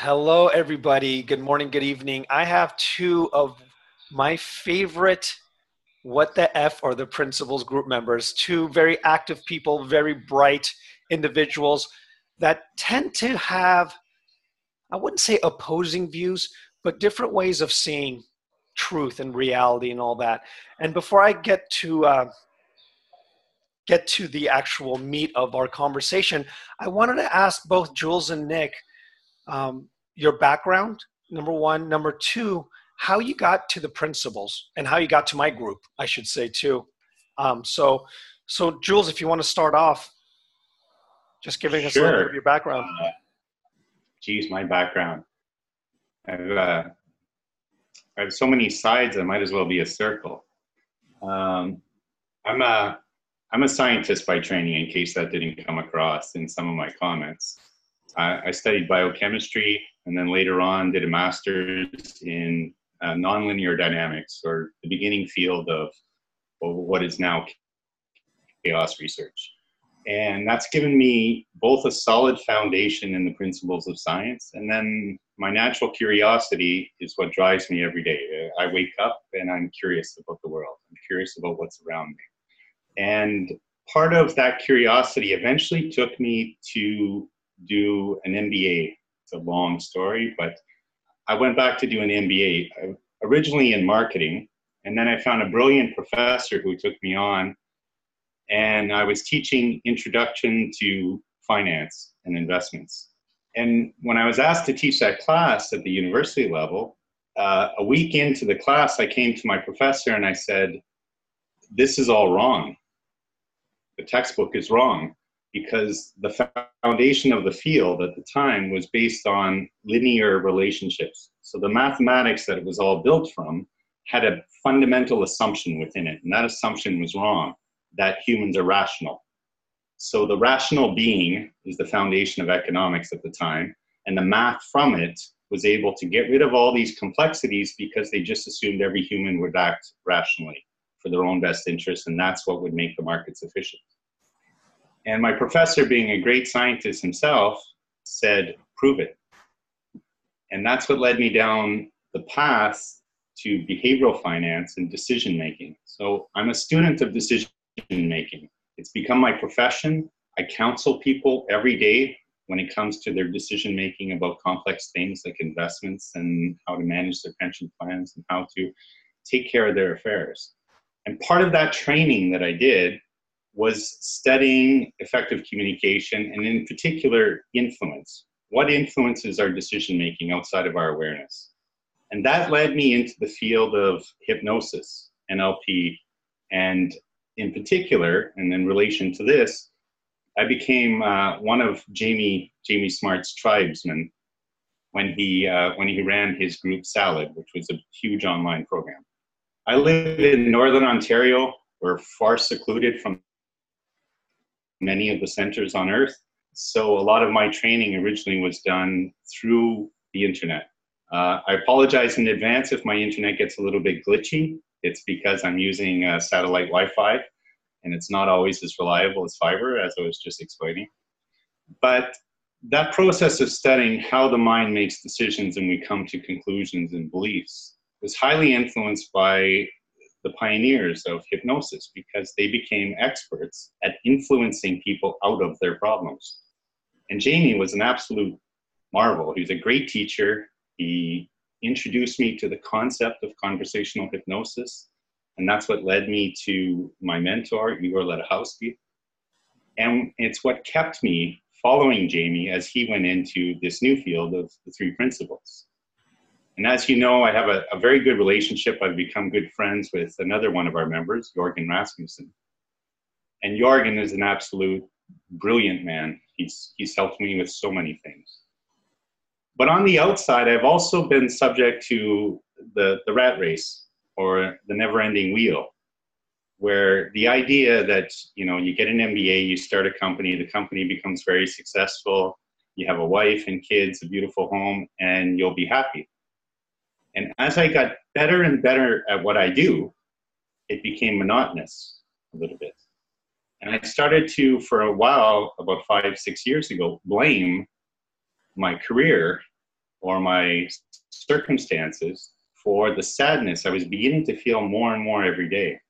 Hello, everybody. Good morning, good evening. I have two of my favorite What the F are the Principals group members, two very active people, very bright individuals that tend to have, I wouldn't say opposing views, but different ways of seeing truth and reality and all that. And before I get to the actual meat of our conversation, I wanted to ask both Jules and Nick your background, number one. Number two, how you got to the principles and how you got to my group, I should say too. Um, so, so Jules, if you want to start off, just giving us a little bit of Sure. your background. Geez, my background. I've, uh, I have so many sides. I might as well be a circle. Um, I'm a I'm a scientist by training. In case that didn't come across in some of my comments, I studied biochemistry, and then later on did a master's in nonlinear dynamics, or the beginning field of what is now chaos research. And that's given me both a solid foundation in the principles of science, and then my natural curiosity is what drives me every day. I wake up and I'm curious about the world. I'm curious about what's around me. And part of that curiosity eventually took me to do an MBA. It's a long story, but I went back to do an MBA, originally in marketing, and then I found a brilliant professor who took me on, and I was teaching introduction to finance and investments. And when I was asked to teach that class at the university level, a week into the class, I came to my professor and I said, "This is all wrong. The textbook is wrong," because the foundation of the field at the time was based on linear relationships. So the mathematics that it was all built from had a fundamental assumption within it, and that assumption was wrong, that humans are rational. So the rational being is the foundation of economics at the time, and the math from it was able to get rid of all these complexities because they just assumed every human would act rationally for their own best interest, and that's what would make the markets efficient. And my professor, being a great scientist himself, said, "Prove it." And that's what led me down the path to behavioral finance and decision making. So I'm a student of decision making. It's become my profession. I counsel people every day when it comes to their decision making about complex things like investments and how to manage their pension plans and how to take care of their affairs. And part of that training that I did was studying effective communication, and in particular, influence. What influences our decision making outside of our awareness? And that led me into the field of hypnosis, NLP, and in particular, and in relation to this, I became one of Jamie Smart's tribesmen when he ran his group Salad, which was a huge online program. I live in Northern Ontario. We're far secluded from many of the centers on Earth. So a lot of my training originally was done through the internet. I apologize in advance if my internet gets a little bit glitchy. It's because I'm using satellite Wi-Fi, and it's not always as reliable as fiber, as I was just explaining. But that process of studying how the mind makes decisions and we come to conclusions and beliefs was highly influenced by the pioneers of hypnosis, because they became experts at influencing people out of their problems. And Jamie was an absolute marvel. He was a great teacher. He introduced me to the concept of conversational hypnosis, and that's what led me to my mentor, Igor Ledachowski. And it's what kept me following Jamie as he went into this new field of the three principles. And as you know, I have a very good relationship. I've become good friends with another one of our members, Jorgen Rasmussen. And Jorgen is an absolute brilliant man. He's helped me with so many things. But on the outside, I've also been subject to the rat race, or the never-ending wheel, where the idea that, you get an MBA, you start a company, the company becomes very successful, you have a wife and kids, a beautiful home, and you'll be happy. And as I got better and better at what I do, it became monotonous a little bit. And I started to, for a while, about 5, 6 years ago, blame my career or my circumstances for the sadness I was beginning to feel more and more every day,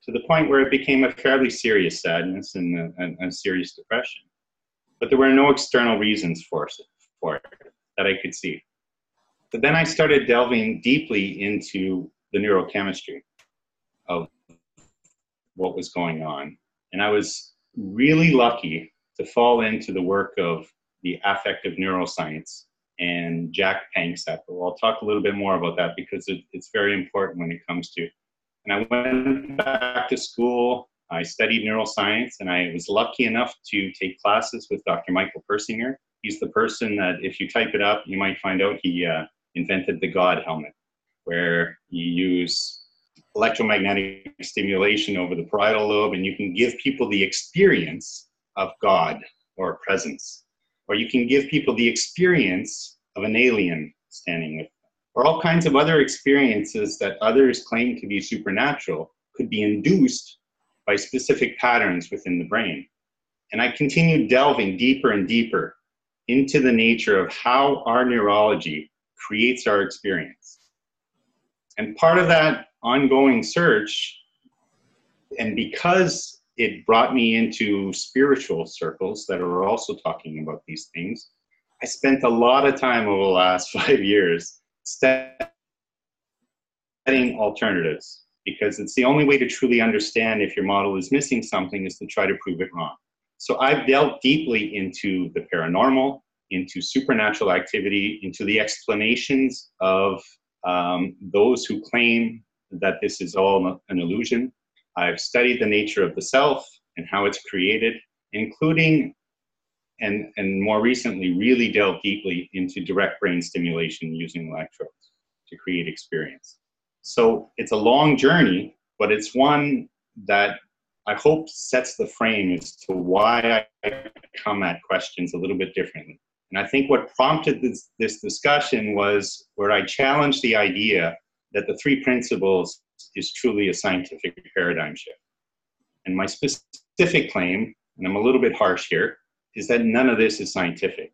to the point where it became a fairly serious sadness and a serious depression. But there were no external reasons for it that I could see. But then I started delving deeply into the neurochemistry of what was going on. And I was really lucky to fall into the work of the affective neuroscience and Jack Panksepp. I'll talk a little bit more about that because it's very important when it comes to. And I went back to school, I studied neuroscience, and I was lucky enough to take classes with Dr. Michael Persinger. He's the person that, if you type it up, you might find out he invented the God helmet, where you use electromagnetic stimulation over the parietal lobe, and you can give people the experience of God or presence. Or you can give people the experience of an alien standing with them. Or all kinds of other experiences that others claim to be supernatural could be induced by specific patterns within the brain. And I continued delving deeper and deeper into the nature of how our neurology creates our experience. And part of that ongoing search, and because it brought me into spiritual circles that are also talking about these things, I spent a lot of time over the last 5 years studying alternatives, because it's the only way to truly understand if your model is missing something is to try to prove it wrong. So I've delved deeply into the paranormal, into supernatural activity, into the explanations of those who claim that this is all an illusion. I've studied the nature of the self and how it's created, including, and more recently, really delved deeply into direct brain stimulation using electrodes to create experience. So it's a long journey, but it's one that I hope sets the frame as to why I come at questions a little bit differently. And I think what prompted this discussion was where I challenged the idea that the three principles is truly a scientific paradigm shift. And my specific claim, and I'm a little bit harsh here, is that none of this is scientific.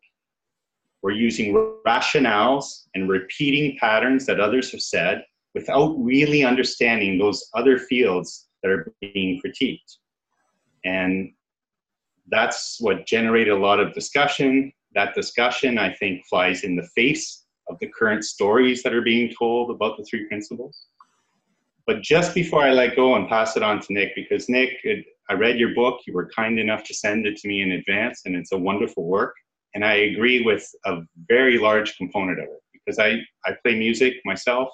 We're using rationales and repeating patterns that others have said without really understanding those other fields that are being critiqued. And that's what generated a lot of discussion. That discussion, I think, flies in the face of the current stories that are being told about the three principles. But just before I let go and pass it on to Nick, because Nick, I read your book, you were kind enough to send it to me in advance, and it's a wonderful work. And I agree with a very large component of it, because I play music myself.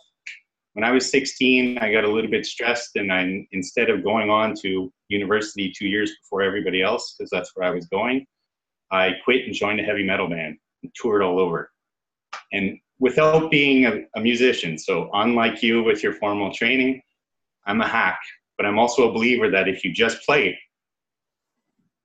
When I was 16, I got a little bit stressed, and instead of going on to university 2 years before everybody else, because that's where I was going, I quit and joined a heavy metal band and toured all over. And without being a musician, so unlike you with your formal training, I'm a hack, but I'm also a believer that if you just play,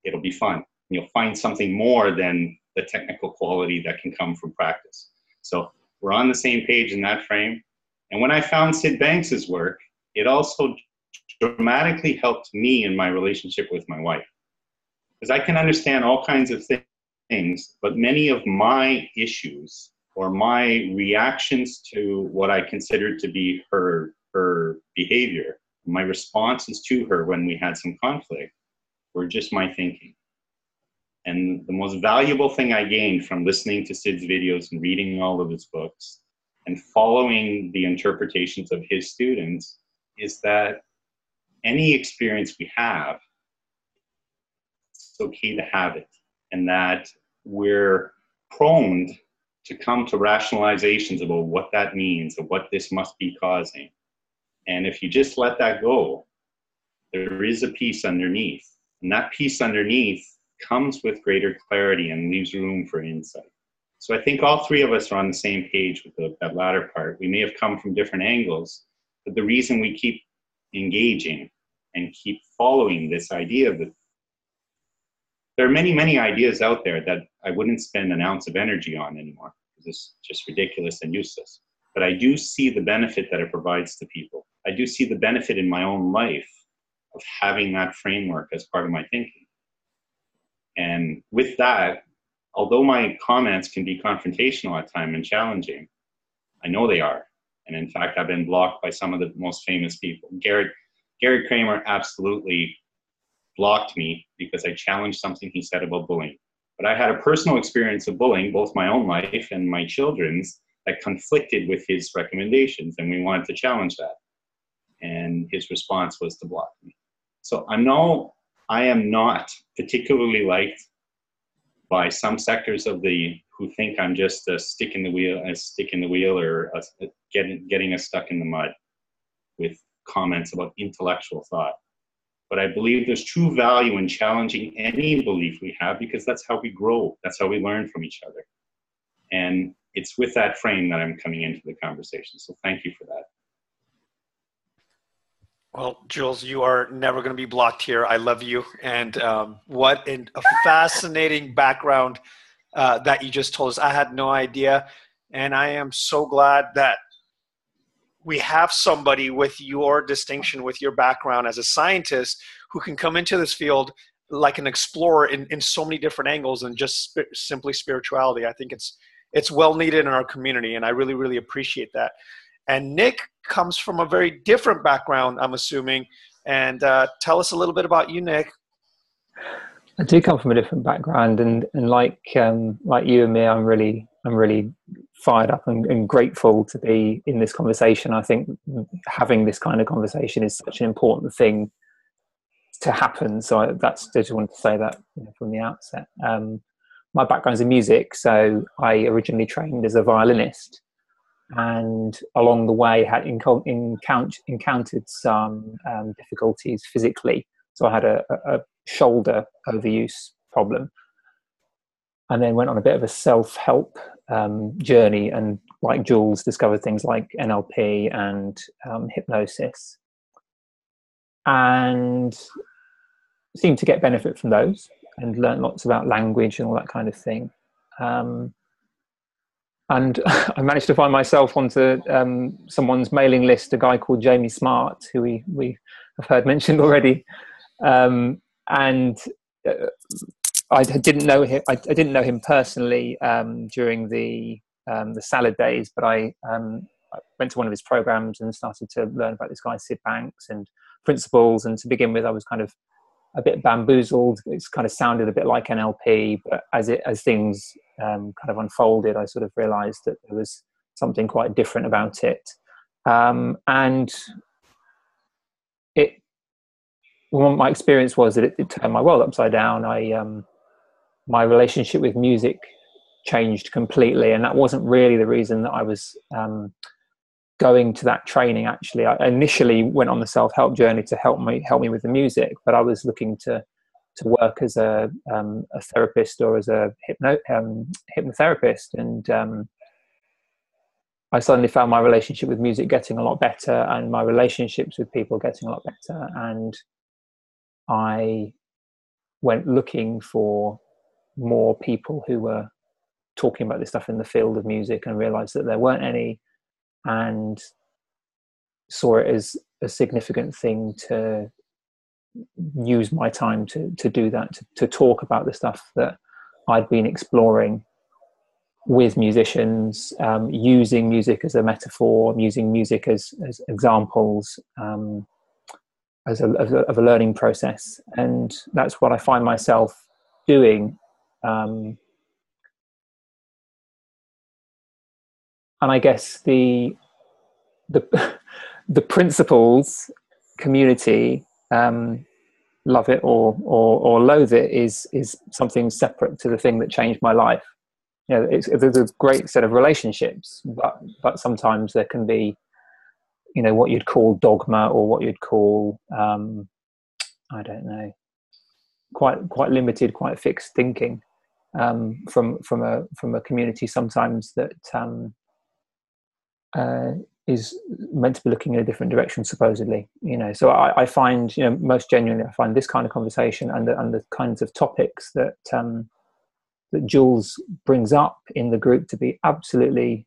it'll be fun. You'll find something more than the technical quality that can come from practice. So we're on the same page in that frame. And when I found Sid Banks's work, it also dramatically helped me in my relationship with my wife. Because I can understand all kinds of things, but many of my issues or my reactions to what I considered to be her behavior, my responses to her when we had some conflict, were just my thinking. And the most valuable thing I gained from listening to Sid's videos and reading all of his books and following the interpretations of his students is that any experience we have, it's okay to have it, and that we're prone to come to rationalizations about what that means and what this must be causing. And if you just let that go, there is a piece underneath. And that piece underneath comes with greater clarity and leaves room for insight. So I think all three of us are on the same page with that latter part. We may have come from different angles, but the reason we keep engaging and keep following this idea of there are many, many ideas out there that I wouldn't spend an ounce of energy on anymore, because it's just ridiculous and useless. But I do see the benefit that it provides to people. I do see the benefit in my own life of having that framework as part of my thinking. And with that, although my comments can be confrontational at times and challenging, I know they are. And in fact, I've been blocked by some of the most famous people. Gary Kramer absolutely blocked me because I challenged something he said about bullying. But I had a personal experience of bullying, both my own life and my children's, that conflicted with his recommendations, and we wanted to challenge that. And his response was to block me. So I am not particularly liked by some sectors of who think I'm just a stick in the wheel, or getting us stuck in the mud with comments about intellectual thought. But I believe there's true value in challenging any belief we have, because that's how we grow. That's how we learn from each other. And it's with that frame that I'm coming into the conversation. So thank you for that. Well, Jules, you are never going to be blocked here. I love you. And what a fascinating background that you just told us. I had no idea. And I am so glad that we have somebody with your distinction, with your background as a scientist, who can come into this field like an explorer in so many different angles and just simply spirituality. I think it's well needed in our community, and I really, really appreciate that. And Nick comes from a very different background, I'm assuming. And tell us a little bit about you, Nick. I do come from a different background, and like you and me, I'm really fired up and grateful to be in this conversation. I think having this kind of conversation is such an important thing to happen. So I just wanted to say that, from the outset. My background is in music, so I originally trained as a violinist, and along the way had encountered some difficulties physically. So I had a shoulder overuse problem, and then went on a bit of a self-help journey, and like Jules, discovered things like NLP and hypnosis, and seemed to get benefit from those, and learned lots about language and all that kind of thing. And I managed to find myself onto someone's mailing list, a guy called Jamie Smart, who we have heard mentioned already. And I didn't know him. I didn't know him personally during the salad days, but I went to one of his programs and started to learn about this guy Sid Banks and principles. And to begin with, I was kind of a bit bamboozled. It's kind of sounded a bit like NLP, but as things kind of unfolded, I sort of realised that there was something quite different about it. And my experience was that it turned my world upside down. My relationship with music changed completely, and that wasn't really the reason that I was going to that training. Actually, I initially went on the self-help journey to help me with the music, but I was looking to work as a therapist or as a hypnotherapist, and I suddenly found my relationship with music getting a lot better, and my relationships with people getting a lot better, and I went looking for more people who were talking about this stuff in the field of music, and realized that there weren't any, and saw it as a significant thing to use my time to do that, to talk about the stuff that I'd been exploring with musicians, using music as a metaphor, using music as examples, of a learning process. And that's what I find myself doing. And I guess the principles community, love it or loathe it, is something separate to the thing that changed my life. There's a great set of relationships, but sometimes there can be, what you'd call dogma, or what you'd call, I don't know, quite limited, quite fixed thinking from a community sometimes that is meant to be looking in a different direction, supposedly. So I find, most genuinely, I find this kind of conversation and the kinds of topics that Jules brings up in the group to be absolutely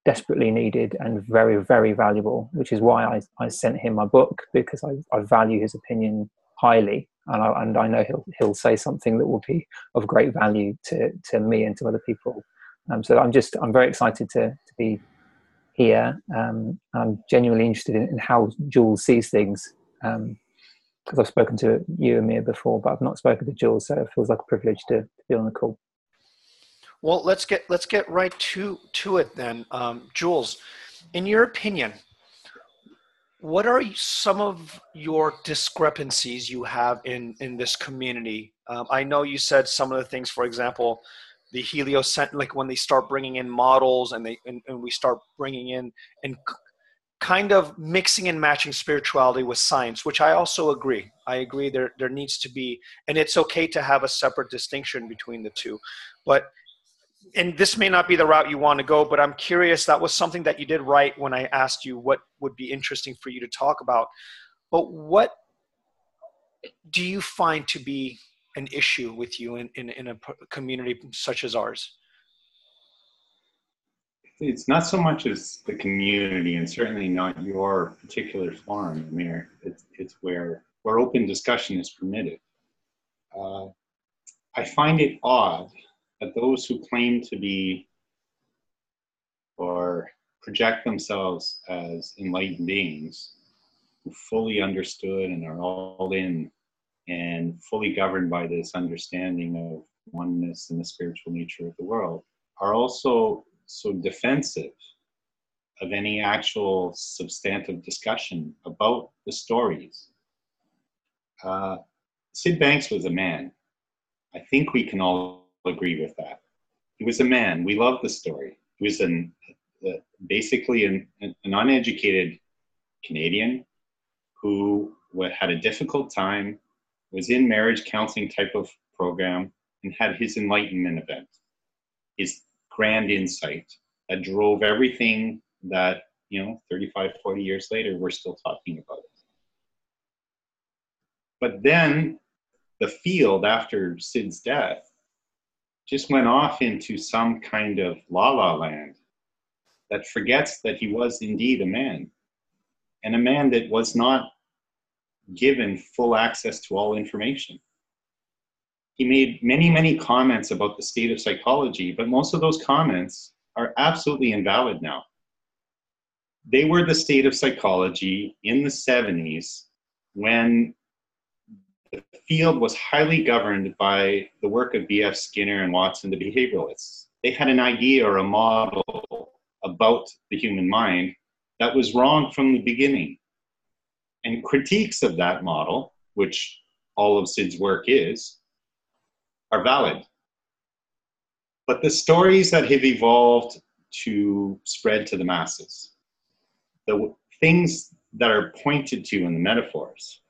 desperately needed and very, very valuable, which is why I sent him my book, because I value his opinion highly. and I know he'll say something that will be of great value to me and to other people. So I'm very excited to be here. I'm genuinely interested in how Jules sees things, because I've spoken to you, Amir, before, but I've not spoken to Jules, so it feels like a privilege to be on the call. Well, let's get right to it then. Jules, in your opinion, what are some of your discrepancies you have in this community? I know you said some of the things, for example, the heliocentric, like when they start bringing in models and we start bringing in and kind of mixing and matching spirituality with science, which I also agree. I agree there needs to be, and it's okay to have a separate distinction between the two. But, and this may not be the route you want to go, but I'm curious, that was something that you did right when I asked you what would be interesting for you to talk about. But what do you find to be an issue with you in a community such as ours? It's not so much as the community, and certainly not your particular forum, Amir. It's where open discussion is permitted. I find it odd that those who claim to be or project themselves as enlightened beings who fully understood and are all in and fully governed by this understanding of oneness and the spiritual nature of the world are also so defensive of any actual substantive discussion about the stories. Sid Banks was a man. I think we can all agree with that. He was a man. We love the story. He was basically an uneducated Canadian who had a difficult time, was in marriage counseling type of program, and had his enlightenment event, his grand insight that drove everything that, 35, 40 years later, we're still talking about it. But then the field after Sid's death just went off into some kind of la-la land that forgets that he was indeed a man, and a man that was not given full access to all information. He made many, many comments about the state of psychology, but most of those comments are absolutely invalid now. They were the state of psychology in the 70s when the field was highly governed by the work of B.F. Skinner and Watson, the behavioralists. They had an idea or a model about the human mind that was wrong from the beginning. And critiques of that model, which all of Sid's work is, are valid. But the stories that have evolved to spread to the masses, the things that are pointed to in the metaphors,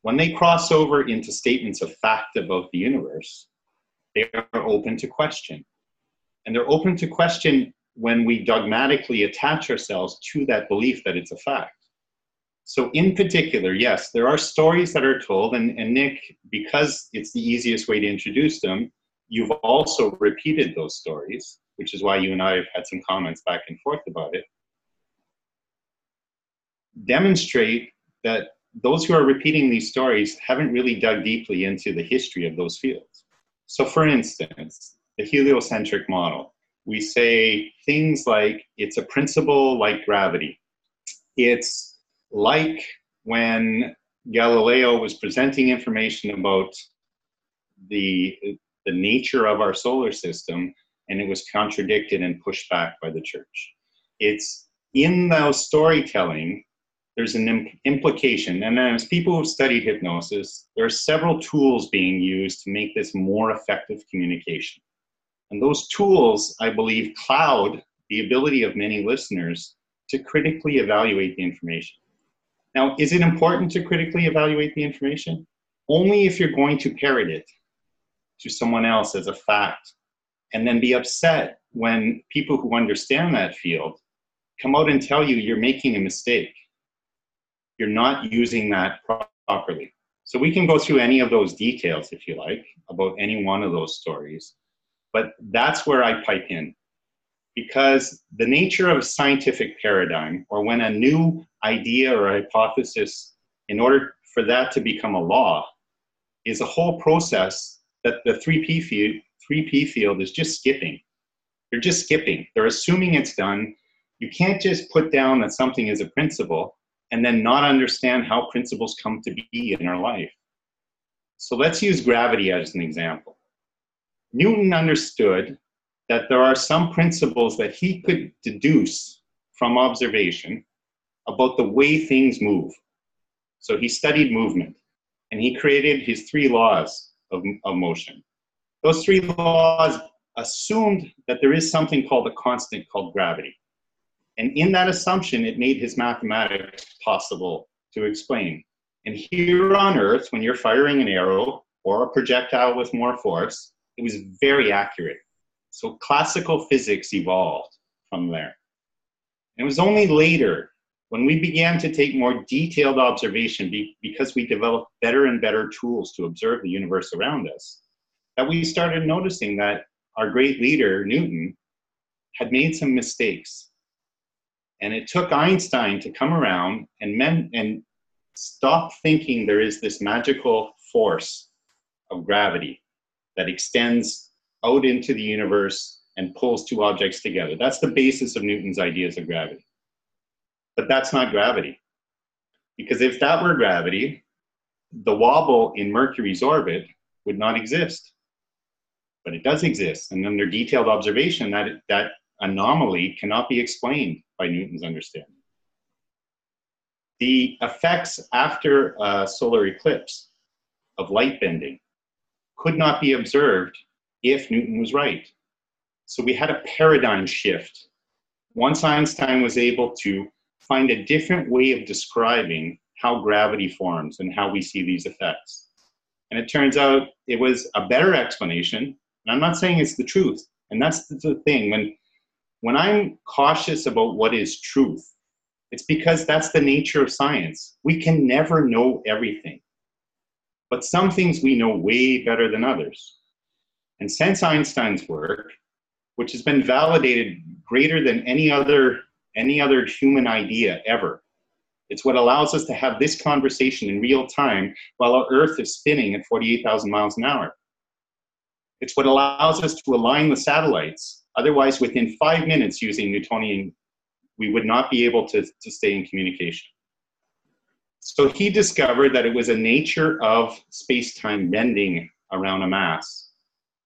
when they cross over into statements of fact about the universe, they are open to question. And they're open to question when we dogmatically attach ourselves to that belief that it's a fact. So in particular, yes, there are stories that are told, and Nick, because it's the easiest way to introduce them, you've also repeated those stories, which is why you and I have had some comments back and forth about it. Demonstrate that those who are repeating these stories haven't really dug deeply into the history of those fields. So for instance, the heliocentric model, we say things like it's a principle like gravity. It's like when Galileo was presenting information about the nature of our solar system, and it was contradicted and pushed back by the church. It's in those storytelling, there's an implication. And as people who've studied hypnosis, there are several tools being used to make this more effective communication. And those tools, I believe, cloud the ability of many listeners to critically evaluate the information. Now, is it important to critically evaluate the information? Only if you're going to parrot it to someone else as a fact, and then be upset when people who understand that field come out and tell you you're making a mistake. You're not using that properly. So we can go through any of those details, if you like, about any one of those stories. But that's where I pipe in. Because the nature of a scientific paradigm, or when a new idea or hypothesis, in order for that to become a law, is a whole process that the 3P field is just skipping. They're just skipping. They're assuming it's done. You can't just put down that something is a principle and then not understand how principles come to be in our life. So let's use gravity as an example. Newton understood that there are some principles that he could deduce from observation about the way things move. So he studied movement, and he created his 3 laws of motion. Those 3 laws assumed that there is something called a constant called gravity. And in that assumption, it made his mathematics possible to explain. And here on Earth, when you're firing an arrow or a projectile with more force, it was very accurate. So classical physics evolved from there. And it was only later, when we began to take more detailed observation because we developed better and better tools to observe the universe around us, that we started noticing that our great leader, Newton, had made some mistakes. And it took Einstein to come around and stop thinking there is this magical force of gravity that extends out into the universe and pulls 2 objects together. That's the basis of Newton's ideas of gravity. But that's not gravity. Because if that were gravity, the wobble in Mercury's orbit would not exist. But it does exist. And under detailed observation, that anomaly cannot be explained by Newton's understanding. The effects after a solar eclipse of light bending could not be observed if Newton was right. So we had a paradigm shift. Once Einstein was able to find a different way of describing how gravity forms and how we see these effects. And it turns out it was a better explanation. And I'm not saying it's the truth. And that's the thing. When I'm cautious about what is truth, it's because that's the nature of science. We can never know everything. But some things we know way better than others. And since Einstein's work, which has been validated greater than any other human idea ever, it's what allows us to have this conversation in real time while our Earth is spinning at 48,000 miles an hour. It's what allows us to align the satellites. Otherwise, within 5 minutes using Newtonian, we would not be able to stay in communication. So he discovered that it was a nature of space-time bending around a mass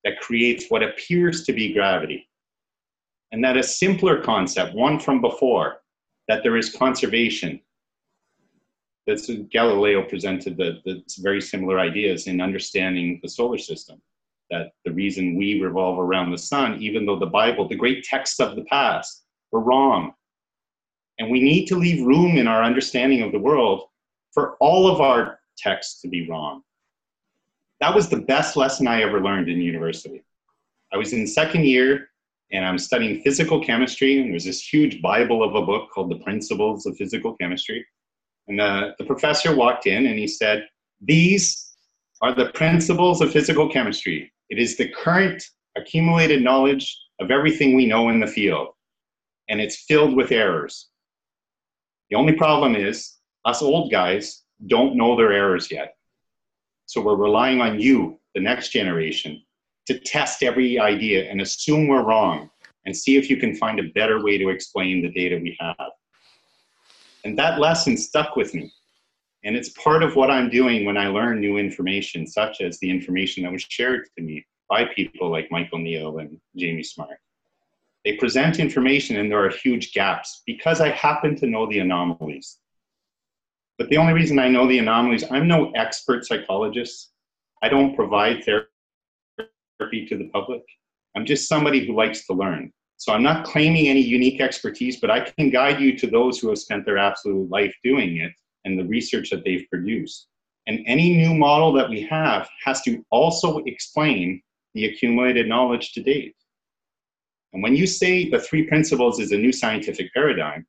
that creates what appears to be gravity. And that a simpler concept, one from before, that there is conservation. That's Galileo presented that's very similar ideas in understanding the solar system. That the reason we revolve around the sun, even though the Bible, the great texts of the past, were wrong. And we need to leave room in our understanding of the world for all of our texts to be wrong. That was the best lesson I ever learned in university. I was in 2nd year and I'm studying physical chemistry, and there's this huge Bible of a book called The Principles of Physical Chemistry. And the professor walked in and he said, "These are the principles of physical chemistry. It is the current accumulated knowledge of everything we know in the field, and it's filled with errors. The only problem is us old guys don't know their errors yet. So we're relying on you, the next generation, to test every idea and assume we're wrong and see if you can find a better way to explain the data we have." And that lesson stuck with me. And it's part of what I'm doing when I learn new information, such as the information that was shared to me by people like Michael Neal and Jamie Smart. They present information and there are huge gaps because I happen to know the anomalies. But the only reason I know the anomalies, I'm no expert psychologist. I don't provide therapy to the public. I'm just somebody who likes to learn. So I'm not claiming any unique expertise, but I can guide you to those who have spent their absolute life doing it and the research that they've produced. And any new model that we have has to also explain the accumulated knowledge to date. And when you say the 3 principles is a new scientific paradigm,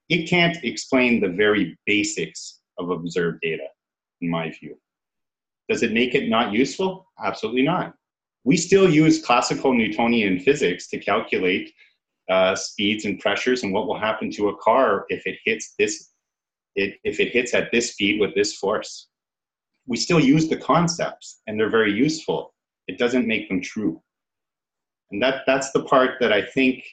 it can't explain the very basics of observed data, in my view. Does it make it not useful? Absolutely not. We still use classical Newtonian physics to calculate speeds and pressures and what will happen to a car if it hits at this speed with this force. we still use the concepts and they're very useful. It doesn't make them true. And that's the part that I think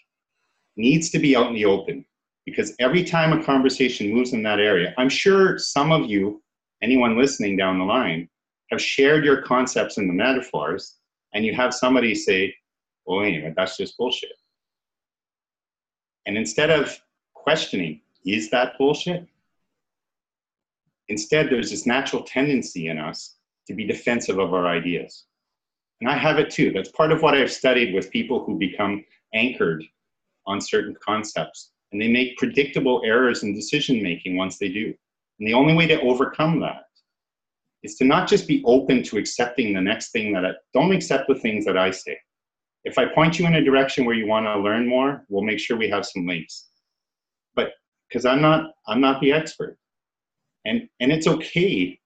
needs to be out in the open, because every time a conversation moves in that area, I'm sure some of you, anyone listening down the line, have shared your concepts and the metaphors, and you have somebody say, well, wait a minute, that's just bullshit. And instead of questioning, is that bullshit? Instead, there's this natural tendency in us to be defensive of our ideas. And I have it too. That's part of what I've studied with people who become anchored on certain concepts. And they make predictable errors in decision-making once they do. And the only way to overcome that is to not just be open to accepting the next thing don't accept the things that I say. If I point you in a direction where you want to learn more, we'll make sure we have some links. But because I'm not the expert. And it's okay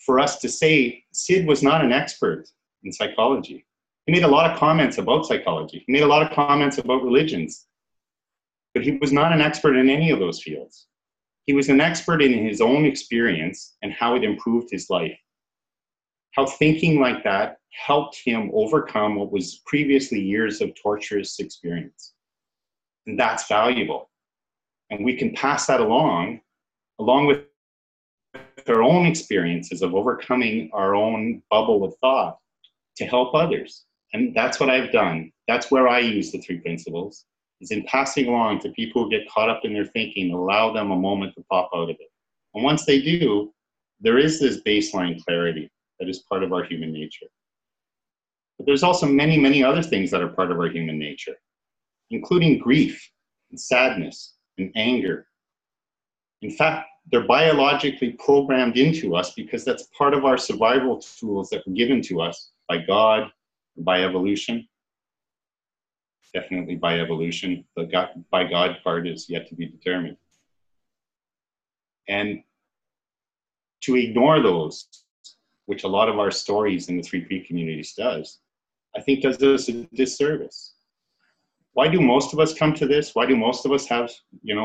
for us to say Sid was not an expert in psychology. He made a lot of comments about psychology. He made a lot of comments about religions. But he was not an expert in any of those fields. He was an expert in his own experience and how it improved his life. How thinking like that helped him overcome what was previously years of torturous experience. And that's valuable. And we can pass that along with our own experiences of overcoming our own bubble of thought to help others. And that's what I've done. That's where I use the three principles, is in passing along to people who get caught up in their thinking, allow them a moment to pop out of it. And once they do, there is this baseline clarity that is part of our human nature. But there's also many, many other things that are part of our human nature, including grief and sadness and anger. In fact, they're biologically programmed into us because that's part of our survival tools that were given to us by God, by evolution. Definitely by evolution. The by God part is yet to be determined. And to ignore those, which a lot of our stories in the 3P communities does, I think does us a disservice. Why do most of us come to this? Why do most of us have,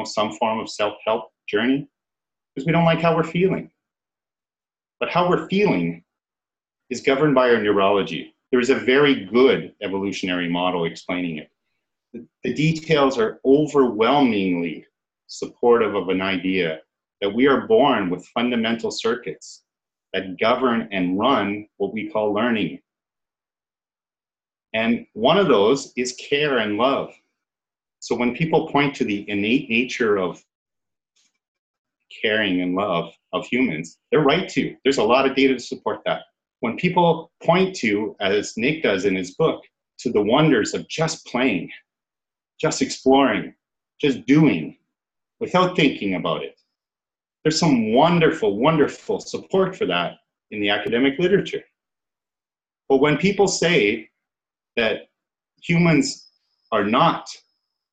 some form of self-help journey? Because we don't like how we're feeling. But how we're feeling is governed by our neurology. There is a very good evolutionary model explaining it. The details are overwhelmingly supportive of an idea that we are born with fundamental circuits that govern and run what we call learning. And one of those is care and love. So when people point to the innate nature of caring and love of humans, they're right to. There's a lot of data to support that. When people point to, as Nick does in his book, to the wonders of just playing, just exploring, just doing, without thinking about it, there's some wonderful, wonderful support for that in the academic literature. But when people say that humans are not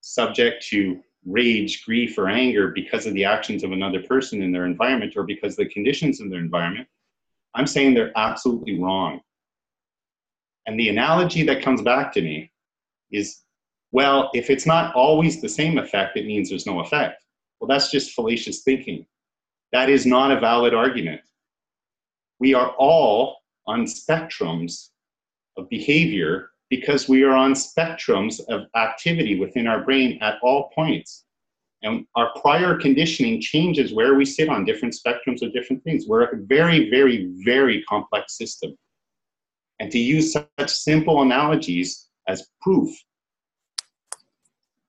subject to rage, grief, or anger because of the actions of another person in their environment or because of the conditions in their environment, I'm saying they're absolutely wrong. And the analogy that comes back to me is, well, if it's not always the same effect, it means there's no effect. Well, that's just fallacious thinking. That is not a valid argument. We are all on spectrums of behavior because we are on spectrums of activity within our brain at all points. And our prior conditioning changes where we sit on different spectrums of different things. We're a very, very, very complex system. And to use such simple analogies as proof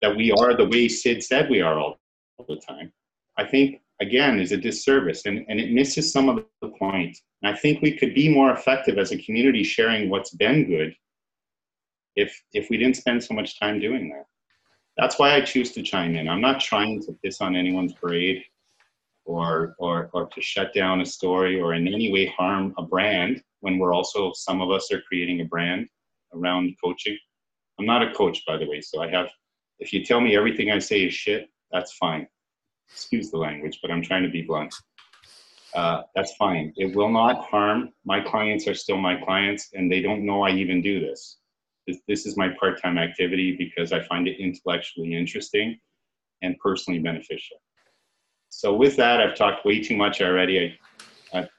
that we are the way Sid said we are all the time, I think, again, is a disservice, and it misses some of the point. And I think we could be more effective as a community sharing what's been good if we didn't spend so much time doing that. That's why I choose to chime in. I'm not trying to piss on anyone's parade or to shut down a story or in any way harm a brand when we're also, some of us are creating a brand around coaching. I'm not a coach, by the way, so if you tell me everything I say is shit, that's fine. Excuse the language, but I'm trying to be blunt. That's fine. It will not harm. My clients are still my clients, and they don't know I even do this. This is my part-time activity because I find it intellectually interesting and personally beneficial. So with that, I've talked way too much already.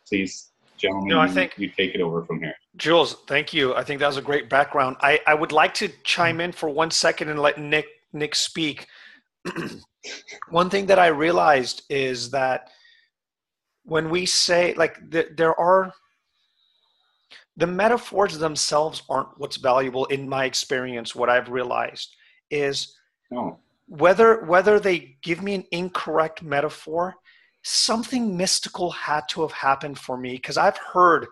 Please gentlemen, I think, you take it over from here. Jules, thank you. I think that was a great background. I would like to chime in for 1 second and let Nick speak. One thing that I realized is that when we say, like, there are, the metaphors themselves aren't what's valuable in my experience. What I've realized is whether they give me an incorrect metaphor, something mystical had to have happened for me, because I've heard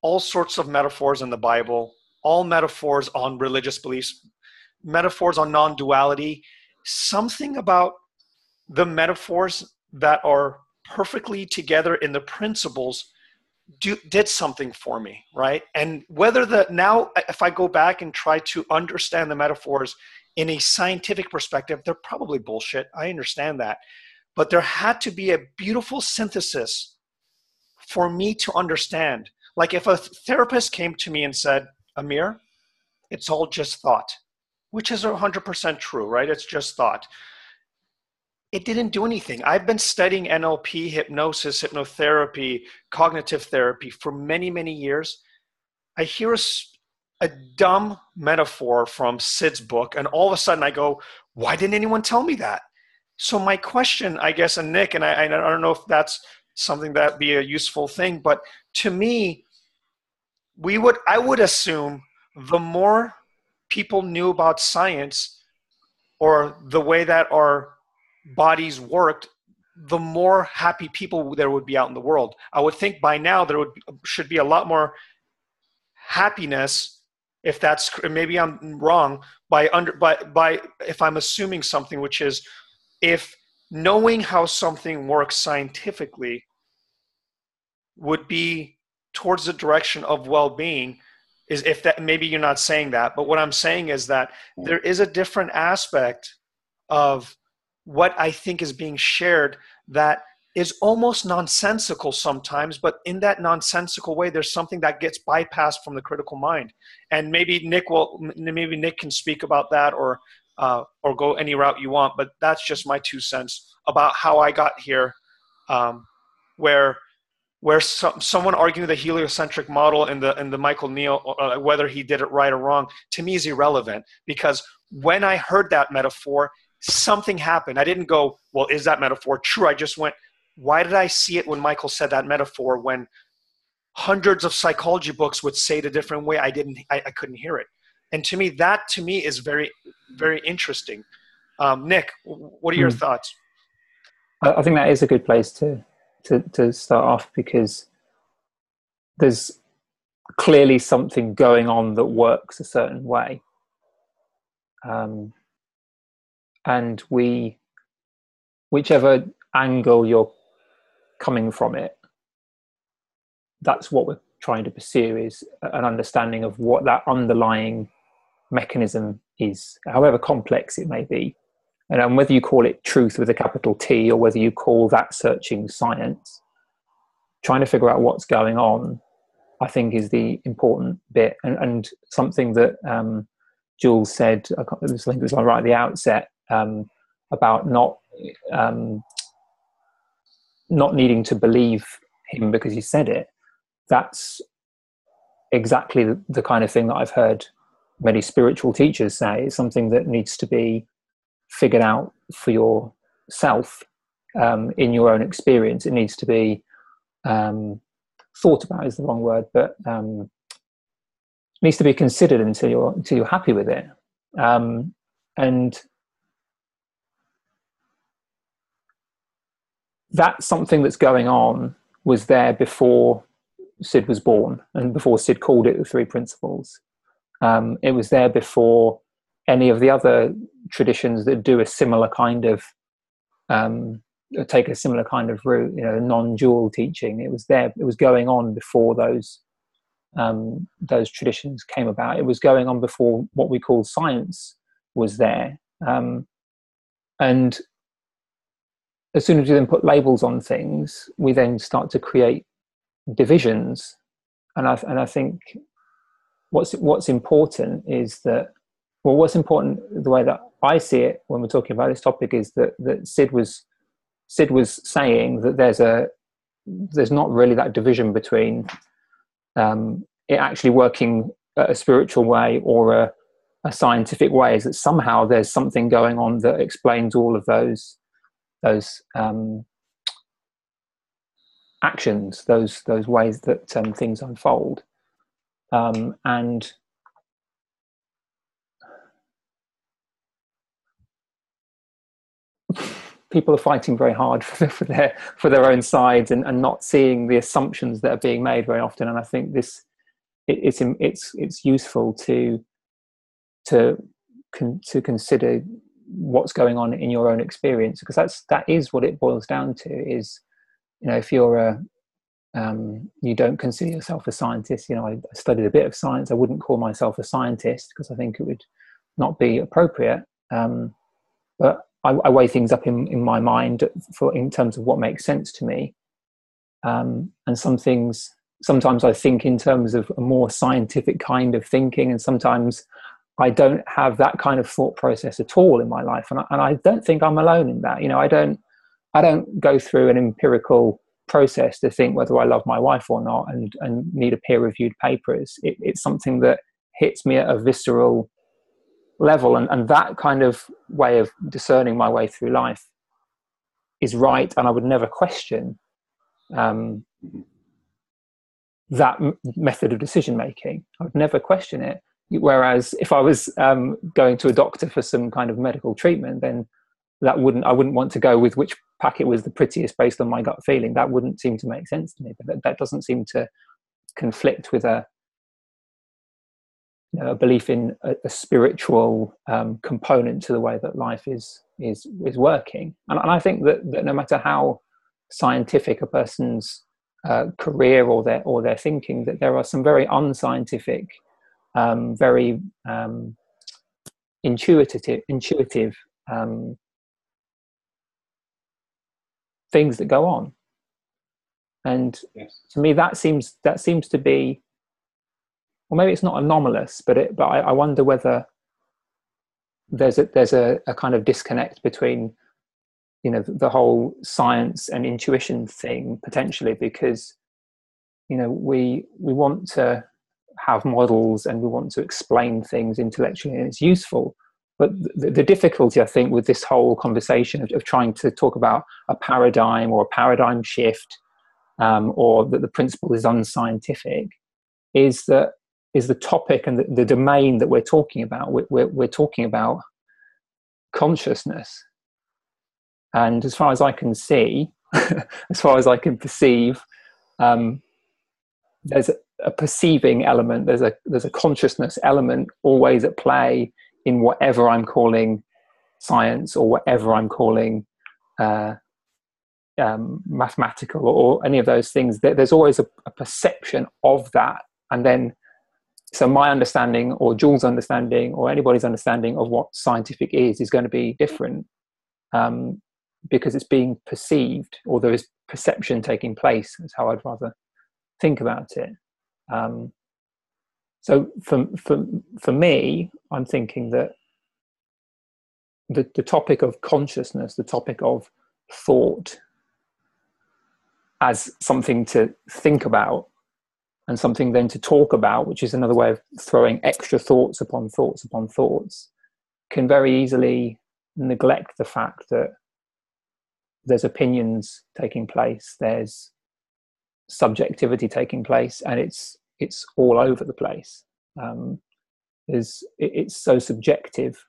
all sorts of metaphors in the Bible, all metaphors on religious beliefs, metaphors on non-duality. Something about the metaphors that are perfectly together in the principles did something for me, right? And now if I go back and try to understand the metaphors in a scientific perspective, they're probably bullshit. I understand that. But there had to be a beautiful synthesis for me to understand. Like if a therapist came to me and said, Amir, it's all just thought, which is 100% true, right? It's just thought. It didn't do anything. I've been studying NLP, hypnosis, hypnotherapy, cognitive therapy for many, many years. I hear a dumb metaphor from Sid's book, and all of a sudden I go, why didn't anyone tell me that? So my question, I guess, and Nick, and I don't know if that's something that'd be a useful thing, but to me, I would assume the more people knew about science or the way that our bodies worked, the more happy people there would be out in the world. I would think by now there should be a lot more happiness, if that's, maybe I'm wrong, by if I'm assuming something, which is if knowing how something works scientifically would be towards the direction of well-being, is if that, maybe you're not saying that, but what I'm saying is that there is a different aspect of what I think is being shared that is almost nonsensical sometimes, but in that nonsensical way, there's something that gets bypassed from the critical mind. And maybe Nick can speak about that, or go any route you want, but that's just my 2 cents about how I got here, where someone arguing the heliocentric model and the Michael Neal, whether he did it right or wrong, to me is irrelevant, because when I heard that metaphor, something happened. I didn't go, well, is that metaphor true? I just went, why did I see it when Michael said that metaphor when hundreds of psychology books would say it a different way? I couldn't hear it. And to me, that is very, very interesting. Nick, what are your thoughts? I think that is a good place to start off, because there's clearly something going on that works a certain way. And whichever angle you're coming from it, that's what we're trying to pursue, is an understanding of what that underlying mechanism is, however complex it may be. And whether you call it truth with a capital T, or whether you call that searching science, trying to figure out what's going on, I think, is the important bit. And something that Jules said, I think it was right at the outset, about not needing to believe him because he said it. That's exactly the kind of thing that I've heard many spiritual teachers say. It's something that needs to be figured out for yourself, in your own experience. It needs to be thought about is the wrong word, but needs to be considered until you're happy with it. And that something that's going on was there before Sid was born, and before Sid called it the 3 principles. It was there before any of the other traditions that do a similar kind of take a similar kind of route, non-dual teaching. It was there. It was going on before those traditions came about. It was going on before what we call science was there. And as soon as we then put labels on things, we then start to create divisions. And I think what's important is that, well, what's important, the way that I see it when we're talking about this topic, is that Sid was saying that there's not really that division between it actually working a spiritual way or a scientific way, is that somehow there's something going on that explains all of those actions, those ways that things unfold, and people are fighting very hard for their own sides, and not seeing the assumptions that are being made very often. And I think it's useful to consider what's going on in your own experience, because that is what it boils down to. Is, if you're you don't consider yourself a scientist. I studied a bit of science. I wouldn't call myself a scientist because I think it would not be appropriate. But I weigh things up in my mind in terms of what makes sense to me. And some things, sometimes I think in terms of a more scientific kind of thinking, and sometimes I don't have that kind of thought process at all in my life. And I don't think I'm alone in that. I don't go through an empirical process to think whether I love my wife or not, and need a peer-reviewed paper. It's something that hits me at a visceral level, and that kind of way of discerning my way through life is right, and I would never question that method of decision making. I would never question it. Whereas if I was going to a doctor for some kind of medical treatment, then I wouldn't want to go with which packet was the prettiest based on my gut feeling. That wouldn't seem to make sense to me. But that doesn't seem to conflict with a belief in a spiritual component to the way that life is working. And I think that no matter how scientific a person's career or their thinking, that there are some very unscientific, very intuitive things that go on. And yes, to me, that seems to be, well, maybe it's not anomalous, but I wonder whether there's a kind of disconnect between the whole science and intuition thing, potentially, because we want to have models and we want to explain things intellectually, and it's useful. But the difficulty, I think, with this whole conversation of trying to talk about a paradigm or a paradigm shift, or that the principle is unscientific, is the topic and the domain that we're talking about. We're talking about consciousness. And as far as I can see, as far as I can perceive, there's a perceiving element, there's a consciousness element always at play in whatever I'm calling science or whatever I'm calling mathematical or any of those things. There's always a perception of that. And then, so my understanding or Jules' understanding or anybody's understanding of what scientific is going to be different, because it's being perceived, or there is perception taking place. That's how I'd rather think about it. So for me, I'm thinking that the topic of consciousness, the topic of thought as something to think about and something then to talk about, which is another way of throwing extra thoughts upon thoughts upon thoughts, can very easily neglect the fact that there's opinions taking place, there's subjectivity taking place, and it's all over the place. It's so subjective,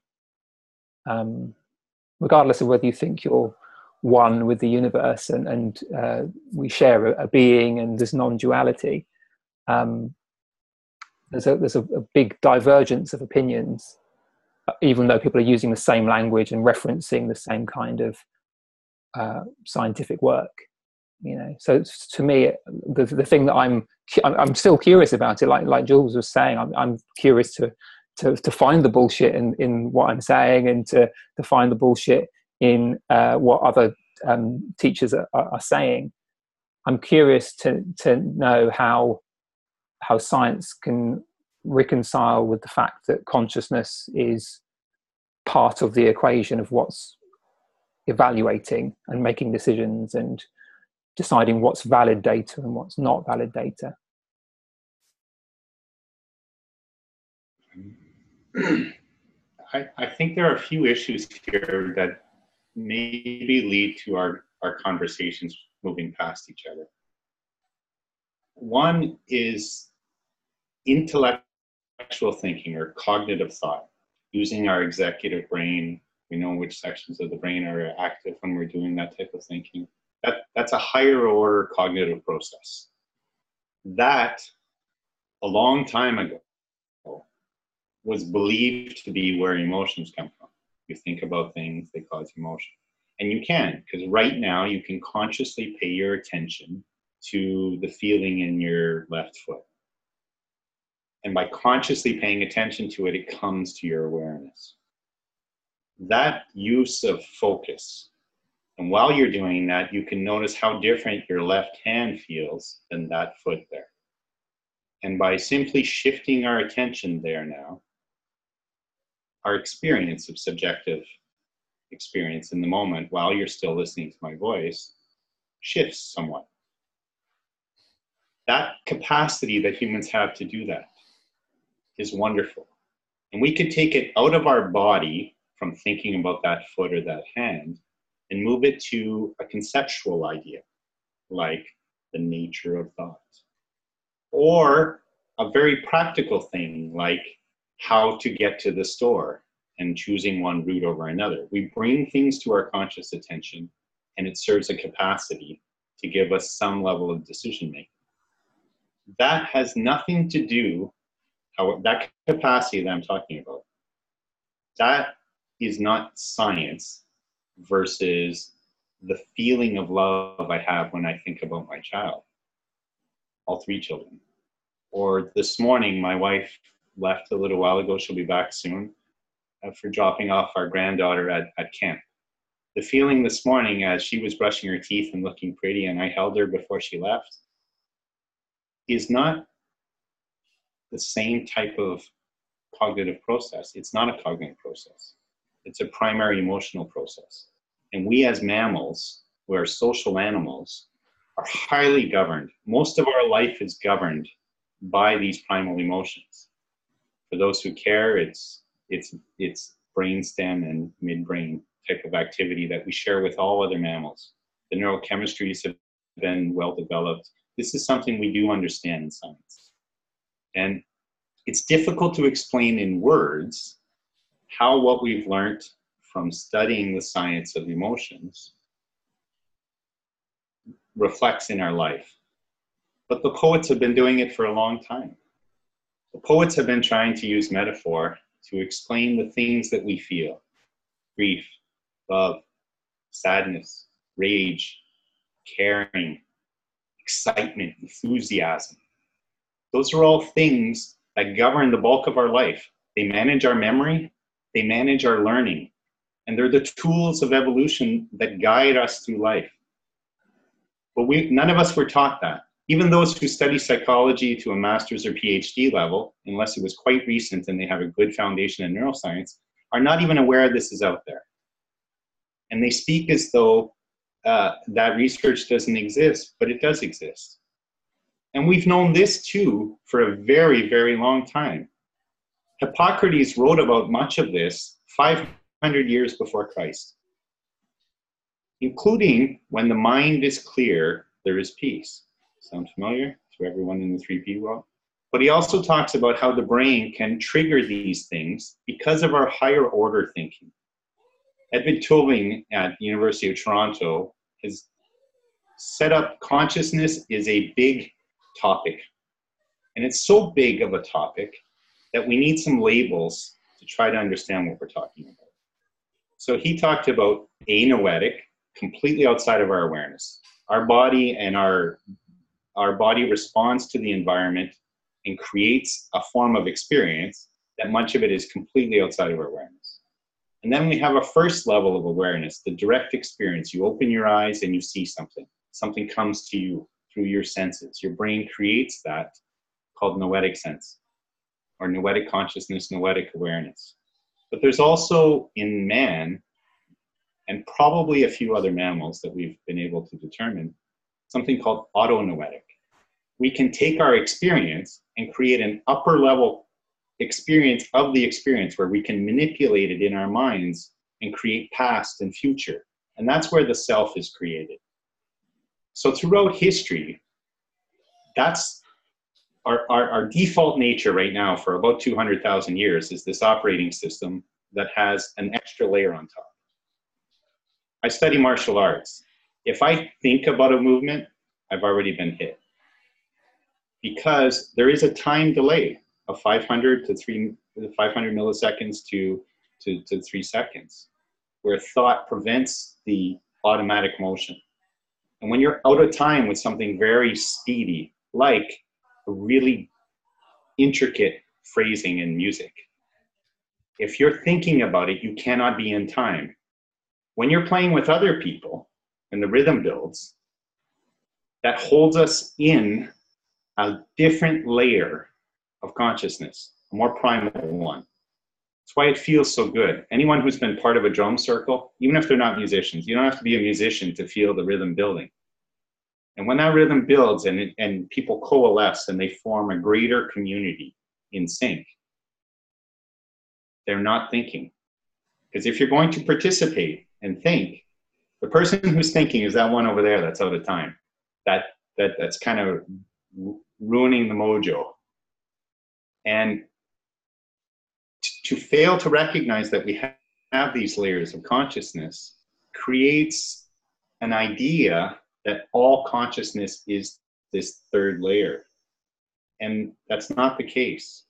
regardless of whether you think you're one with the universe and we share a being and there's non-duality. There's a big divergence of opinions, even though people are using the same language and referencing the same kind of scientific work. So to me, the thing that I'm still curious about it, like Jules was saying, I'm curious to find the bullshit in what I'm saying, and to find the bullshit in what other teachers are saying. I'm curious to know how science can reconcile with the fact that consciousness is part of the equation of what's evaluating and making decisions and deciding what's valid data and what's not valid data. I think there are a few issues here that maybe lead to our conversations moving past each other. One is intellectual thinking or cognitive thought, using our executive brain. We know which sections of the brain are active when we're doing that type of thinking. That's a higher order cognitive process. That, a long time ago, was believed to be where emotions come from. You think about things, they cause emotion. And you can, because right now you can consciously pay your attention to the feeling in your left foot. And by consciously paying attention to it, it comes to your awareness. That use of focus, and while you're doing that, you can notice how different your left hand feels than that foot there. And by simply shifting our attention there now, our experience of subjective experience in the moment while you're still listening to my voice shifts somewhat. That capacity that humans have to do that is wonderful. And we could take it out of our body from thinking about that foot or that hand and move it to a conceptual idea, like the nature of thought. Or a very practical thing, like how to get to the store and choosing one route over another. We bring things to our conscious attention, and it serves a capacity to give us some level of decision making. That has nothing to do, that capacity that I'm talking about, that is not science versus the feeling of love I have when I think about my child, all three children. Or this morning, my wife left a little while ago, she'll be back soon, for dropping off our granddaughter at camp. The feeling this morning as she was brushing her teeth and looking pretty and I held her before she left is not the same type of cognitive process. It's not a cognitive process. It's a primary emotional process. And we as mammals, who are social animals, are highly governed. Most of our life is governed by these primal emotions. For those who care, it's brainstem and midbrain type of activity that we share with all other mammals. The neurochemistries have been well developed. This is something we do understand in science. And it's difficult to explain in words how what we've learned from studying the science of emotions reflects in our life. But the poets have been doing it for a long time. The poets have been trying to use metaphor to explain the things that we feel: grief, love, sadness, rage, caring, excitement, enthusiasm. Those are all things that govern the bulk of our life. They manage our memory, they manage our learning, and they're the tools of evolution that guide us through life. But none of us were taught that. Even those who study psychology to a master's or PhD level, unless it was quite recent and they have a good foundation in neuroscience, are not even aware this is out there. And they speak as though that research doesn't exist, but it does exist. And we've known this too for a very, very long time. Hippocrates wrote about much of this 500 years before Christ, including when the mind is clear, there is peace. Sound familiar to everyone in the 3P world? But he also talks about how the brain can trigger these things because of our higher order thinking. Edwin Tuving at the University of Toronto has set up consciousness is a big topic. And it's so big of a topic that we need some labels to try to understand what we're talking about. So he talked about anoetic, completely outside of our awareness. Our body and our body responds to the environment and creates a form of experience that much of it is completely outside of our awareness. And then we have a first level of awareness, the direct experience. You open your eyes and you see something. Something comes to you through your senses. Your brain creates that, called noetic sense, or noetic consciousness, noetic awareness. But there's also in man, and probably a few other mammals that we've been able to determine, something called autonoetic. We can take our experience and create an upper level experience of the experience where we can manipulate it in our minds and create past and future. And that's where the self is created. So throughout history, that's our default nature right now for about 200,000 years is this operating system that has an extra layer on top. I study martial arts. If I think about a movement, I've already been hit. Because there is a time delay of 500 milliseconds to 3 seconds, where thought prevents the automatic motion. And when you're out of time with something very speedy, like a really intricate phrasing in music, if you're thinking about it, you cannot be in time. When you're playing with other people and the rhythm builds, that holds us in a different layer of consciousness, a more primal one. That's why it feels so good. Anyone who's been part of a drum circle, even if they're not musicians, you don't have to be a musician to feel the rhythm building. And when that rhythm builds and people coalesce and they form a greater community in sync, they're not thinking. Because if you're going to participate and think, the person who's thinking is that one over there that's out of time. That's kind of ruining the mojo. And to fail to recognize that we have these layers of consciousness creates an idea that all consciousness is this third layer. And that's not the case.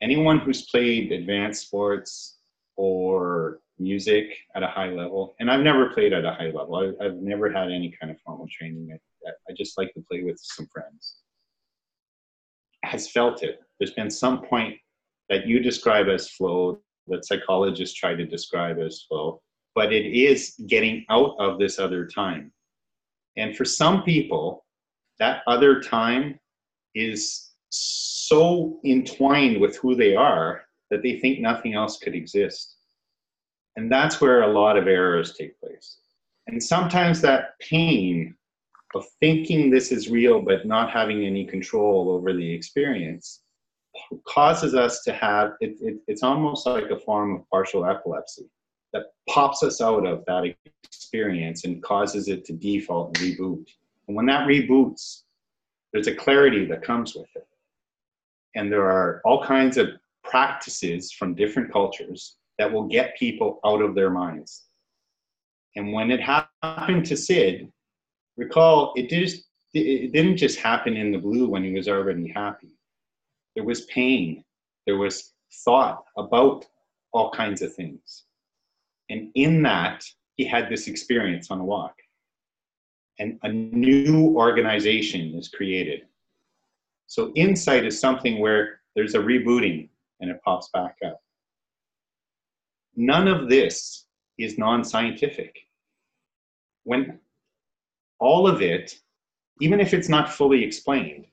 Anyone who's played advanced sports or music at a high level, and I've never played at a high level, I've never had any kind of formal training. I just like to play with some friends, has felt it. There's been some point that you describe as flow, that psychologists try to describe as flow, but it is getting out of this other time. And for some people, that other time is so entwined with who they are that they think nothing else could exist. And that's where a lot of errors take place. And sometimes that pain of thinking this is real but not having any control over the experience causes us to have, it's almost like a form of partial epilepsy that pops us out of that experience and causes it to default and reboot. And when that reboots, there's a clarity that comes with it. And there are all kinds of practices from different cultures that will get people out of their minds. And when it happened to Sid, recall, it didn't just happen in the blue when he was already happy. There was pain. There was thought about all kinds of things. And in that, he had this experience on a walk. And a new organization is created. So insight is something where there's a rebooting and it pops back up. None of this is non-scientific. When all of it, even if it's not fully explained,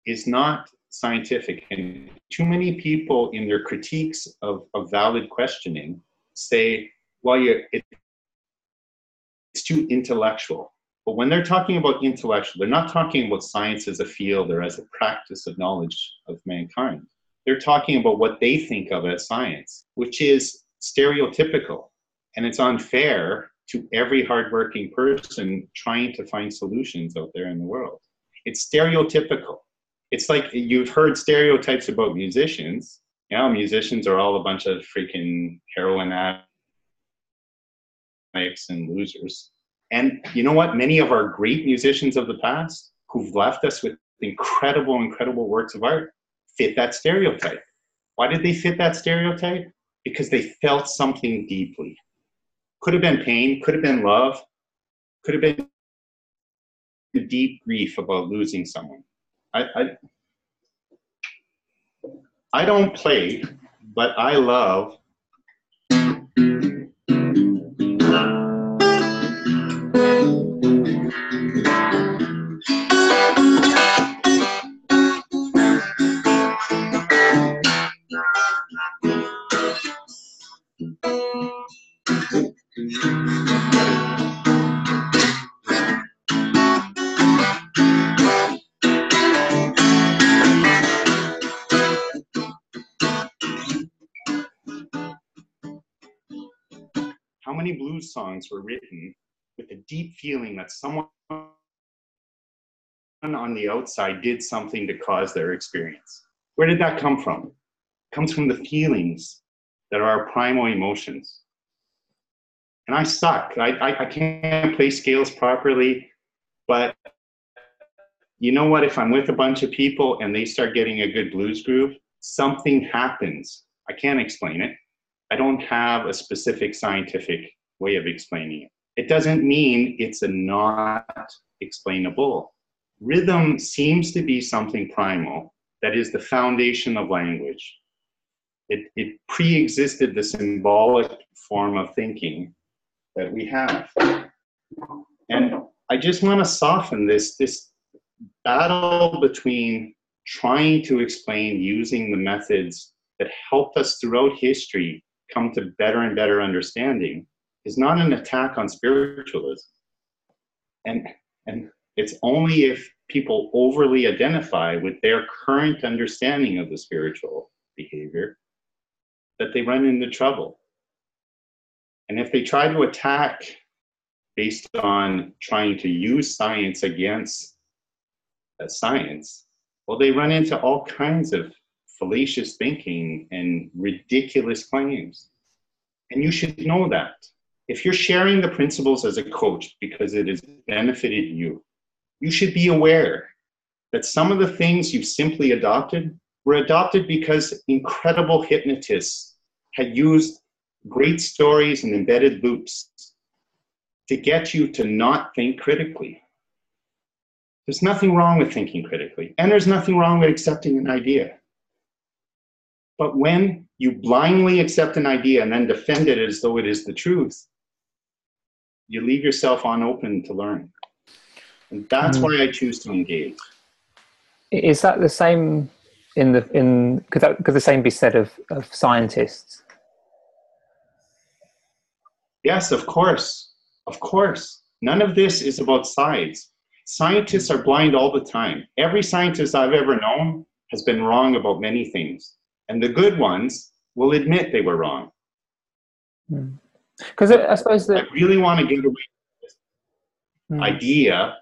is not scientific. And too many people in their critiques of valid questioning say, well, it's too intellectual. But when they're talking about intellectual, they're not talking about science as a field or as a practice of knowledge of mankind. They're talking about what they think of as science, which is stereotypical. And it's unfair to every hardworking person trying to find solutions out there in the world. It's stereotypical. It's like you've heard stereotypes about musicians. You know, musicians are all a bunch of freaking heroin addicts and losers. And you know what? Many of our great musicians of the past who've left us with incredible, incredible works of art fit that stereotype. Why did they fit that stereotype? Because they felt something deeply. Could have been pain, could have been love, could have been deep grief about losing someone. I don't play, but I love How many blues songs were written with a deep feeling that someone on the outside did something to cause their experience? Where did that come from? It comes from the feelings that are our primal emotions. And I suck. I can't play scales properly, but you know what? If I'm with a bunch of people and they start getting a good blues groove, something happens. I can't explain it. I don't have a specific scientific way of explaining it. It doesn't mean it's a not explainable. Rhythm seems to be something primal that is the foundation of language. It pre-existed the symbolic form of thinking that we have. And I just want to soften this battle between trying to explain using the methods that helped us throughout history come to better and better understanding is not an attack on spiritualism. And it's only if people overly identify with their current understanding of the spiritual behavior that they run into trouble. And if they try to attack based on trying to use science against science, well, they run into all kinds of fallacious thinking and ridiculous claims. And you should know that. If you're sharing the principles as a coach because it has benefited you, you should be aware that some of the things you've simply adopted were adopted because incredible hypnotists had used great stories and embedded loops to get you to not think critically. There's nothing wrong with thinking critically, and there's nothing wrong with accepting an idea. But when you blindly accept an idea and then defend it as though it is the truth, you leave yourself unopen to learn. And that's why I choose to engage. Is that the same could the same be said of scientists? Yes, of course. Of course. None of this is about sides. Scientists are blind all the time. Every scientist I've ever known has been wrong about many things. And the good ones will admit they were wrong. Because I suppose that I really want to get away from this idea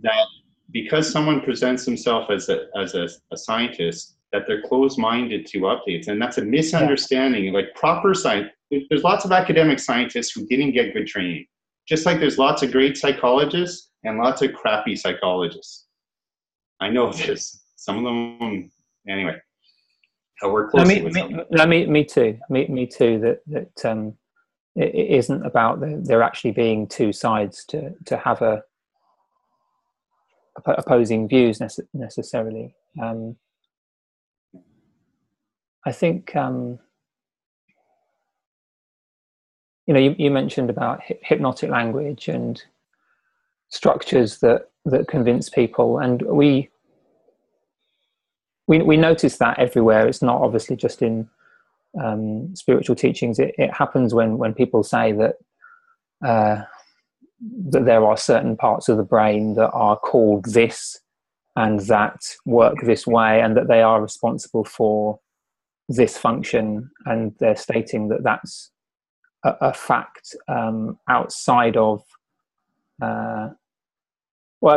that because someone presents himself as a scientist, that they're closed-minded to updates. And that's a misunderstanding. Yeah. Like proper science, there's lots of academic scientists who didn't get good training. Just like there's lots of great psychologists and lots of crappy psychologists. I know this. Some of them, anyway. I work closely with them. Me too. Me too. That it isn't about there actually being two sides to have opposing views necessarily. I think you mentioned about hypnotic language and structures that convince people, and we notice that everywhere. It's not obviously just in spiritual teachings. It happens when people say that there are certain parts of the brain that are called this and that work this way, and that they are responsible for this function, and they're stating that that's a fact outside of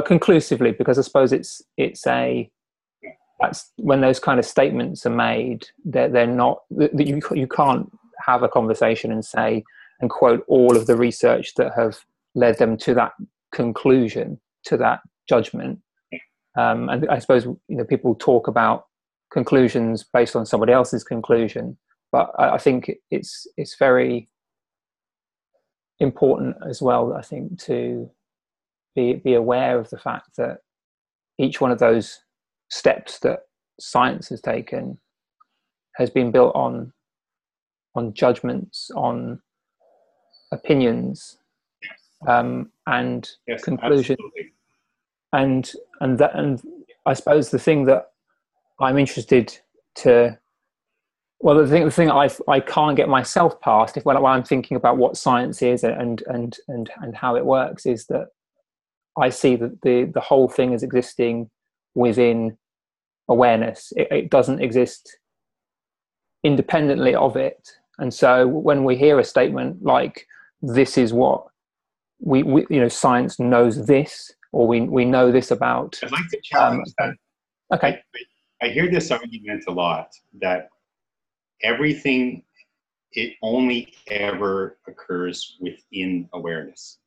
conclusively, because I suppose that's when those kind of statements are made, they're not, you can't have a conversation and say and quote all of the research that have led them to that conclusion, to that judgment. And I suppose people talk about conclusions based on somebody else's conclusion, but I think it's very important as well, I think, to be aware of the fact that each one of those steps that science has taken has been built on judgments, on opinions, and conclusions. And I suppose the thing that I'm interested to, the thing I can't get myself past when I'm thinking about what science is and how it works, is that I see that the whole thing is existing within awareness. It doesn't exist independently of it. And so when we hear a statement like this is what we science knows this, or we know this about. I'd like to challenge that. Okay. I hear this argument a lot, that everything, it only ever occurs within awareness.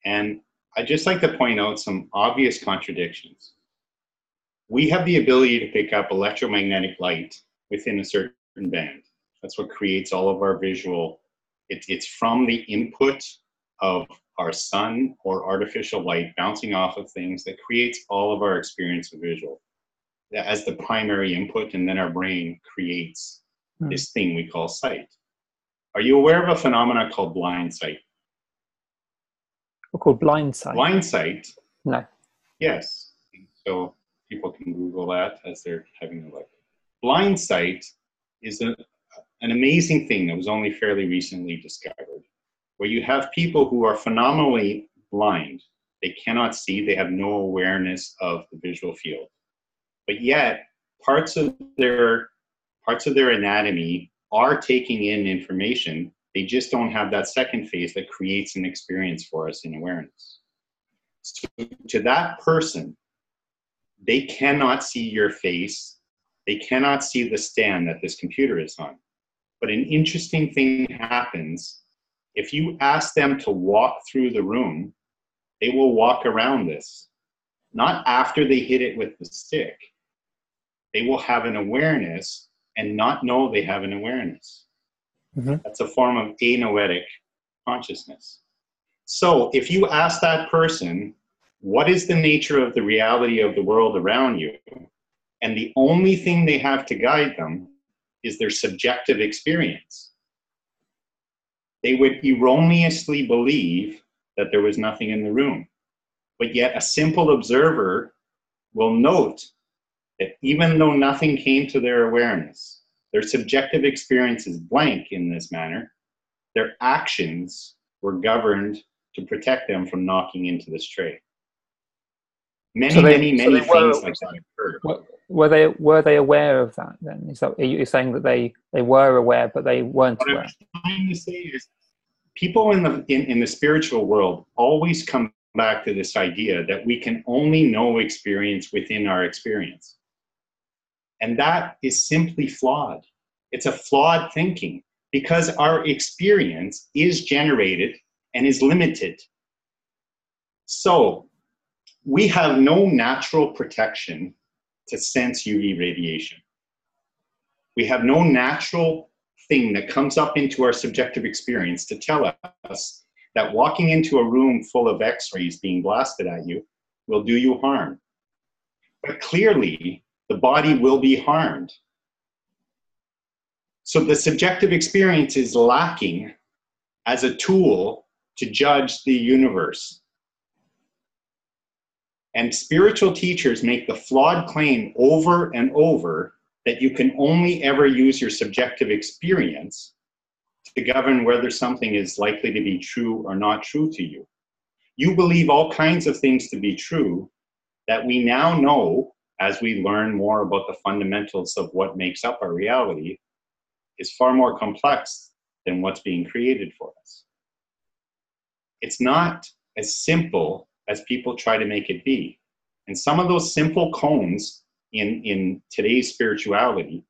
And I'd just like to point out some obvious contradictions. We have the ability to pick up electromagnetic light within a certain band. That's what creates all of our visual. It's from the input of our sun or artificial light bouncing off of things that creates all of our experience of visual as the primary input, and then our brain creates this thing we call sight. Are you aware of a phenomenon called blind sight? Called blind sight? Blind sight? No. Yes. So people can Google that as they're having a look. Blind sight is an amazing thing that was only fairly recently discovered, where you have people who are phenomenally blind. They cannot see, they have no awareness of the visual field. But yet, parts of their anatomy are taking in information. They just don't have that second phase that creates an experience for us in awareness. So to that person, they cannot see your face. They cannot see the stand that this computer is on. But an interesting thing happens. If you ask them to walk through the room, they will walk around this. Not after they hit it with the stick. They will have an awareness and not know they have an awareness. Mm-hmm. That's a form of anoetic consciousness. So if you ask that person, what is the nature of the reality of the world around you? And the only thing they have to guide them is their subjective experience. They would erroneously believe that there was nothing in the room. But yet a simple observer will note that even though nothing came to their awareness, their subjective experience is blank in this manner, their actions were governed to protect them from knocking into this tray. Many things like that occurred. Were they aware of that then? Is that, you're saying that they were aware, but they weren't aware? What I'm trying to say is people in the spiritual world always come back to this idea that we can only know experience within our experience. And that is simply flawed. It's a flawed thinking because our experience is generated and is limited. So we have no natural protection to sense UV radiation. We have no natural thing that comes up into our subjective experience to tell us that walking into a room full of X-rays being blasted at you will do you harm. But clearly, the body will be harmed. So the subjective experience is lacking as a tool to judge the universe. And spiritual teachers make the flawed claim over and over that you can only ever use your subjective experience to govern whether something is likely to be true or not true to you. You believe all kinds of things to be true that we now know, as we learn more about the fundamentals of what makes up our reality, is far more complex than what's being created for us. It's not as simple as people try to make it be. And some of those simple cones in today's spirituality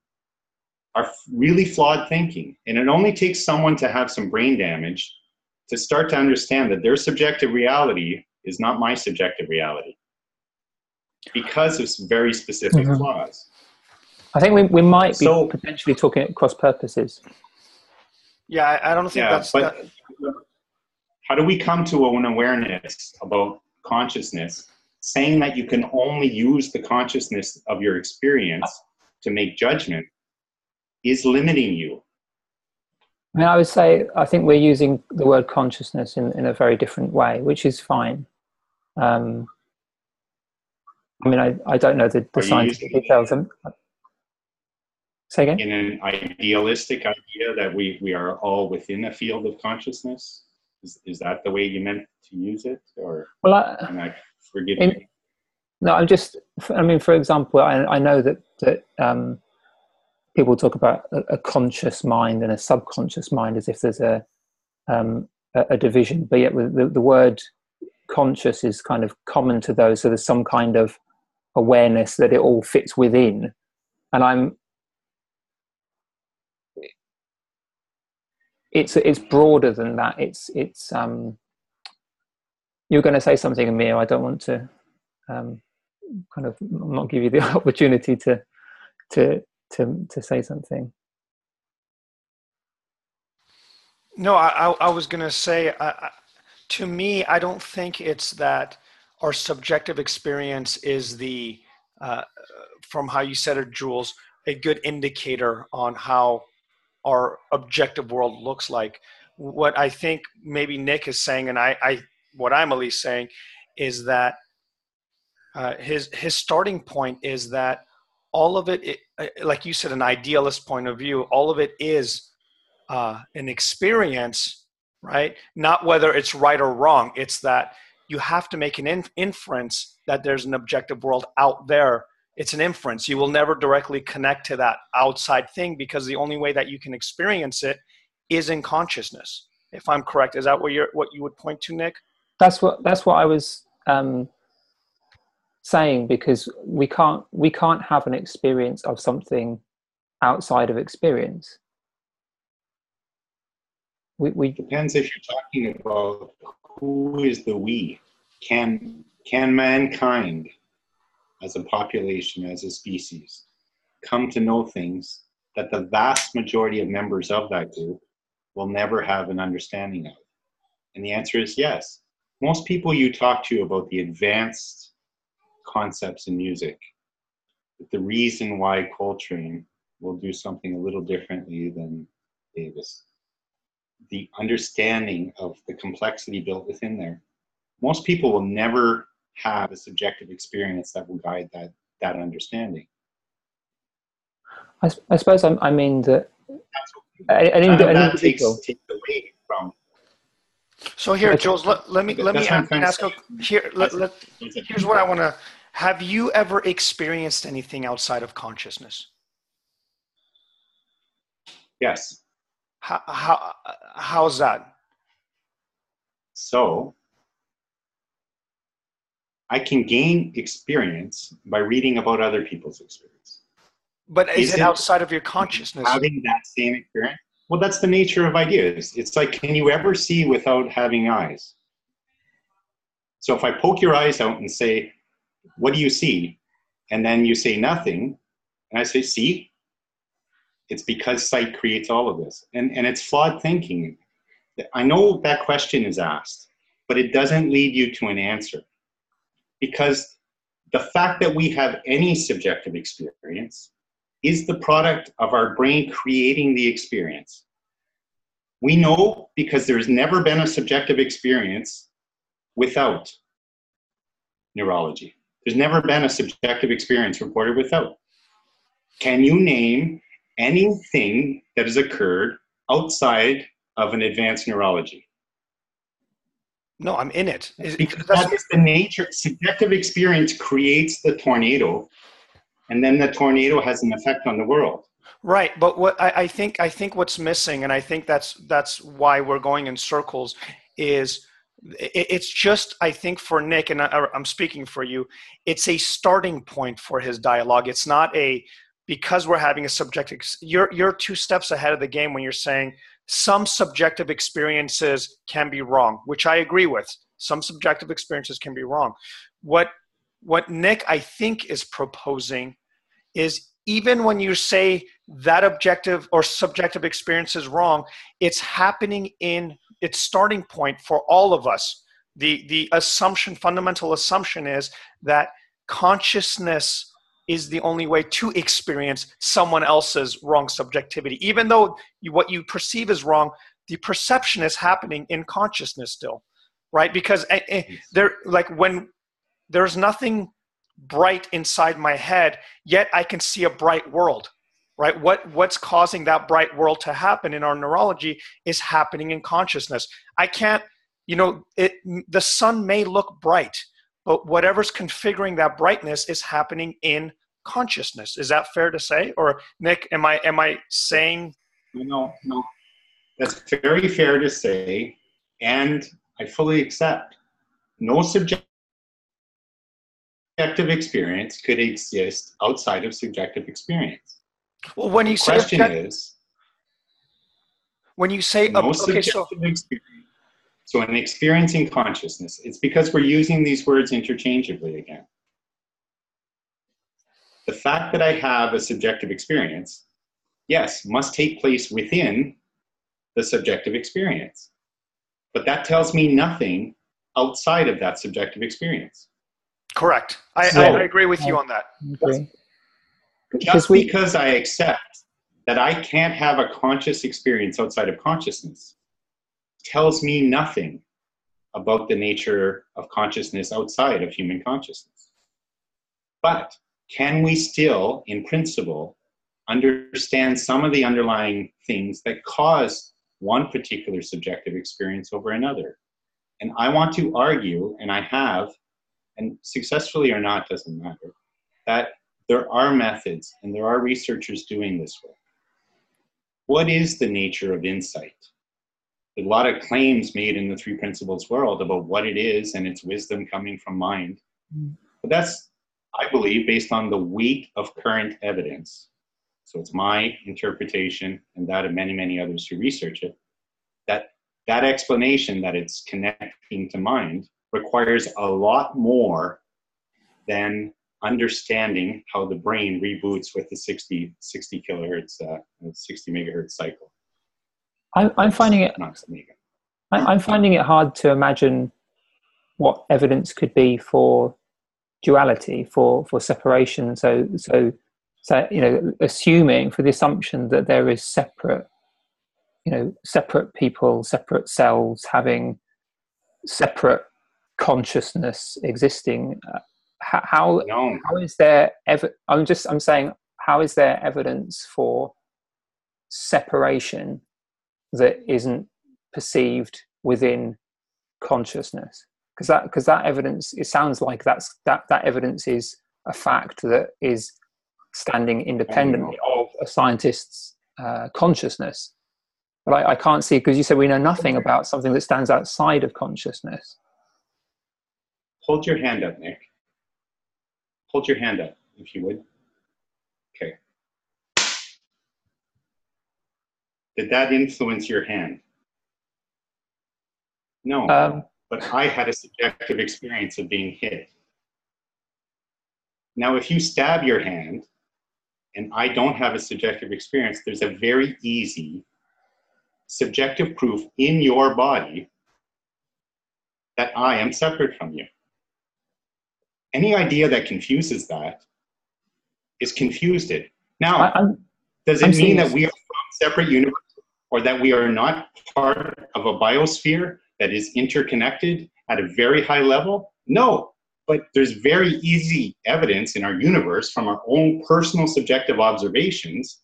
are really flawed thinking. And it only takes someone to have some brain damage to start to understand that their subjective reality is not my subjective reality because of some very specific flaws. I think we might be potentially talking at cross purposes. Yeah, I don't think that's... But how do we come to an awareness about consciousness, saying that you can only use the consciousness of your experience to make judgment is limiting you? I mean, I would say, I think we're using the word consciousness in a very different way, which is fine. I mean, I don't know the scientific details. Say again? In an idealistic idea that we are all within a field of consciousness? Is that the way you meant to use it? Or am I forgiving you? No, I mean, for example, I know that people talk about a conscious mind and a subconscious mind as if there's a a division, but yet the word conscious is kind of common to those. So there's some kind of awareness that it all fits within. And it's broader than that. It's you're going to say something, Amir. I don't want to kind of not give you the opportunity to say something. No, I was going to say, to me, I don't think it's that our subjective experience is the, from how you said it, Jules, a good indicator on how our objective world looks like. What I think maybe Nick is saying, and what I'm at least saying, is that his starting point is that all of it, like you said, an idealist point of view, all of it is an experience, right? Not whether it's right or wrong. It's that you have to make an inference that there's an objective world out there. It's an inference. You will never directly connect to that outside thing, because the only way that you can experience it is in consciousness. If I'm correct, is that what you would point to, Nick? That's what I was saying, because we can't have an experience of something outside of experience. We depends if you're talking about who is the we. Can mankind as a population, as a species, come to know things that the vast majority of members of that group will never have an understanding of? And the answer is yes. Most people you talk to about the advanced concepts in music, the reason why Coltrane will do something a little differently than Davis, the understanding of the complexity built within there, most people will never have a subjective experience that will guide that understanding. I suppose I mean that that takes away from. So here, Jules, let me ask here. Here's what I want to. Have you ever experienced anything outside of consciousness? Yes. How's that? So I can gain experience by reading about other people's experience. But is it outside of your consciousness? Having that same experience? Well, that's the nature of ideas. It's like, can you ever see without having eyes? So if I poke your eyes out and say, what do you see? And then you say nothing, and I say, see? It's because sight creates all of this. And it's flawed thinking. I know that question is asked, but it doesn't lead you to an answer. Because the fact that we have any subjective experience is the product of our brain creating the experience. We know because there's never been a subjective experience without neurology. There's never been a subjective experience reported without. Can you name anything that has occurred outside of an advanced neurology? No, I'm in it. Because that is the nature. Subjective experience creates the tornado, and then the tornado has an effect on the world. Right, but what I think what's missing, and I think that's why we're going in circles, is it's just, I think for Nick, and I'm speaking for you, it's a starting point for his dialogue. It's not because we're having a subjective, you're 2 steps ahead of the game when you're saying some subjective experiences can be wrong, which I agree with. Some subjective experiences can be wrong. What Nick, I think, is proposing is, even when you say that objective or subjective experience is wrong, it's happening in its starting point for all of us. The fundamental assumption is that consciousness is the only way to experience someone else's wrong subjectivity. Even though what you perceive as wrong, the perception is happening in consciousness still, right? Because when there's nothing bright inside my head, yet I can see a bright world, right? What's causing that bright world to happen in our neurology is happening in consciousness. I can't, the sun may look bright, but whatever's configuring that brightness is happening in consciousness. Is that fair to say? Or Nick, am I saying? No. That's very fair to say, and I fully accept. No subjective experience could exist outside of subjective experience. Well, when you The say question is, when you say no okay, subjective experience. So in experiencing consciousness, it's because we're using these words interchangeably again. The fact that I have a subjective experience, yes, must take place within the subjective experience. But that tells me nothing outside of that subjective experience. correct. I agree with you on that. Agree. Just because I accept that I can't have a conscious experience outside of consciousness tells me nothing about the nature of consciousness outside of human consciousness. But can we still, in principle, understand some of the underlying things that cause one particular subjective experience over another? And I want to argue, and I have, and successfully or not doesn't matter, that there are methods and there are researchers doing this work. What is the nature of insight? There's a lot of claims made in the three principles world about what it is and its wisdom coming from mind. But that's, I believe, based on the weight of current evidence. So it's my interpretation and that of many, many others who research it, that explanation that it's connecting to mind requires a lot more than understanding how the brain reboots with the 60 kilohertz, 60 megahertz cycle. I'm finding it hard to imagine what evidence could be for duality, for separation. So assuming for the assumption that there is separate people, separate cells having separate consciousness existing. How is there I'm saying, how is there evidence for separation that isn't perceived within consciousness? Because that evidence, it sounds like that evidence is a fact that is standing independently of a scientist's consciousness. But I can't see, because you said we know nothing about something that stands outside of consciousness. Hold your hand up, Nick. Hold your hand up, if you would. Okay. Did that influence your hand? No, but I had a subjective experience of being hit. Now, if you stab your hand, and I don't have a subjective experience, there's a very easy subjective proof in your body that I am separate from you. Any idea that confuses that is confused it. Now, does it mean that we are from separate universes, or that we are not part of a biosphere that is interconnected at a very high level? No, but there's very easy evidence in our universe from our own personal subjective observations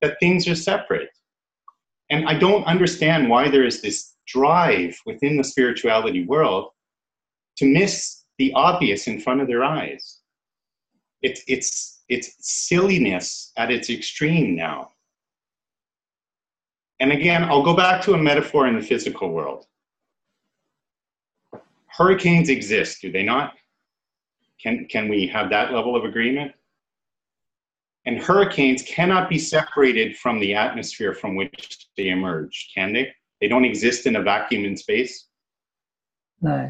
that things are separate. And I don't understand why there is this drive within the spirituality world to miss the obvious in front of their eyes. It's silliness at its extreme now. And again, I'll go back to a metaphor in the physical world. Hurricanes exist, do they not? Can we have that level of agreement? And hurricanes cannot be separated from the atmosphere from which they emerge, can they? They don't exist in a vacuum in space? No.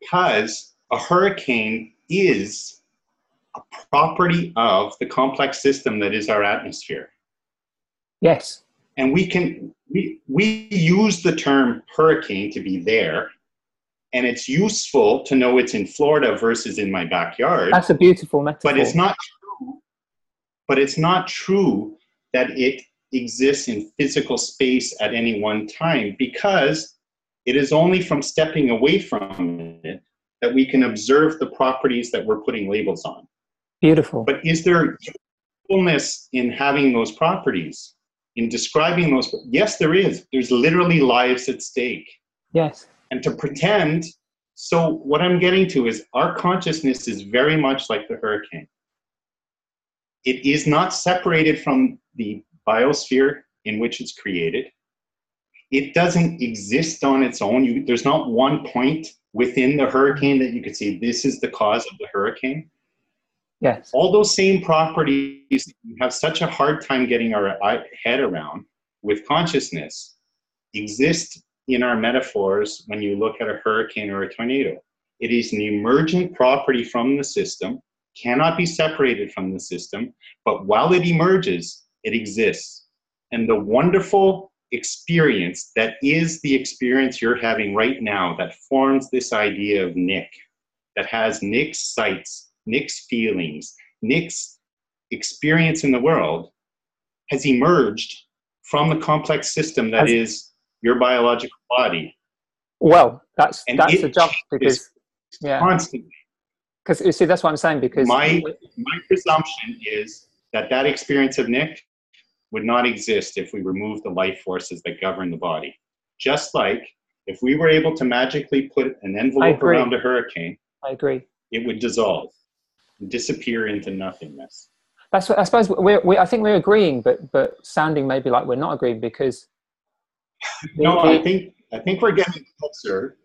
Because a hurricane is a property of the complex system that is our atmosphere. Yes. And we use the term hurricane to be there, and it's useful to know it's in Florida versus in my backyard. That's a beautiful metaphor. But it's not true. But it's not true that it exists in physical space at any one time, because it is only from stepping away from it that we can observe the properties that we're putting labels on. Beautiful. But is there usefulness in having those properties, in describing those? Yes, there is. There's literally lives at stake. Yes. And to pretend, so what I'm getting to is our consciousness is very much like the hurricane. It is not separated from the biosphere in which it's created. It doesn't exist on its own. There's not one point within the hurricane that you could say, this is the cause of the hurricane. Yes. All those same properties we have such a hard time getting our head around with consciousness exist in our metaphors when you look at a hurricane or a tornado. It is an emergent property from the system, cannot be separated from the system, but while it emerges, it exists. And the wonderful experience that is the experience you're having right now that forms this idea of Nick, that has Nick's sights, Nick's feelings, Nick's experience in the world, has emerged from the complex system that is your biological body. Well, that's a jump, because constantly. Because you see, that's what I'm saying. Because my presumption is that experience of Nick would not exist if we remove the life forces that govern the body. Just like if we were able to magically put an envelope around a hurricane, I agree, it would dissolve, disappear into nothingness. That's what I suppose I think we're agreeing, but sounding maybe like we're not agreeing, because I think we're getting closer,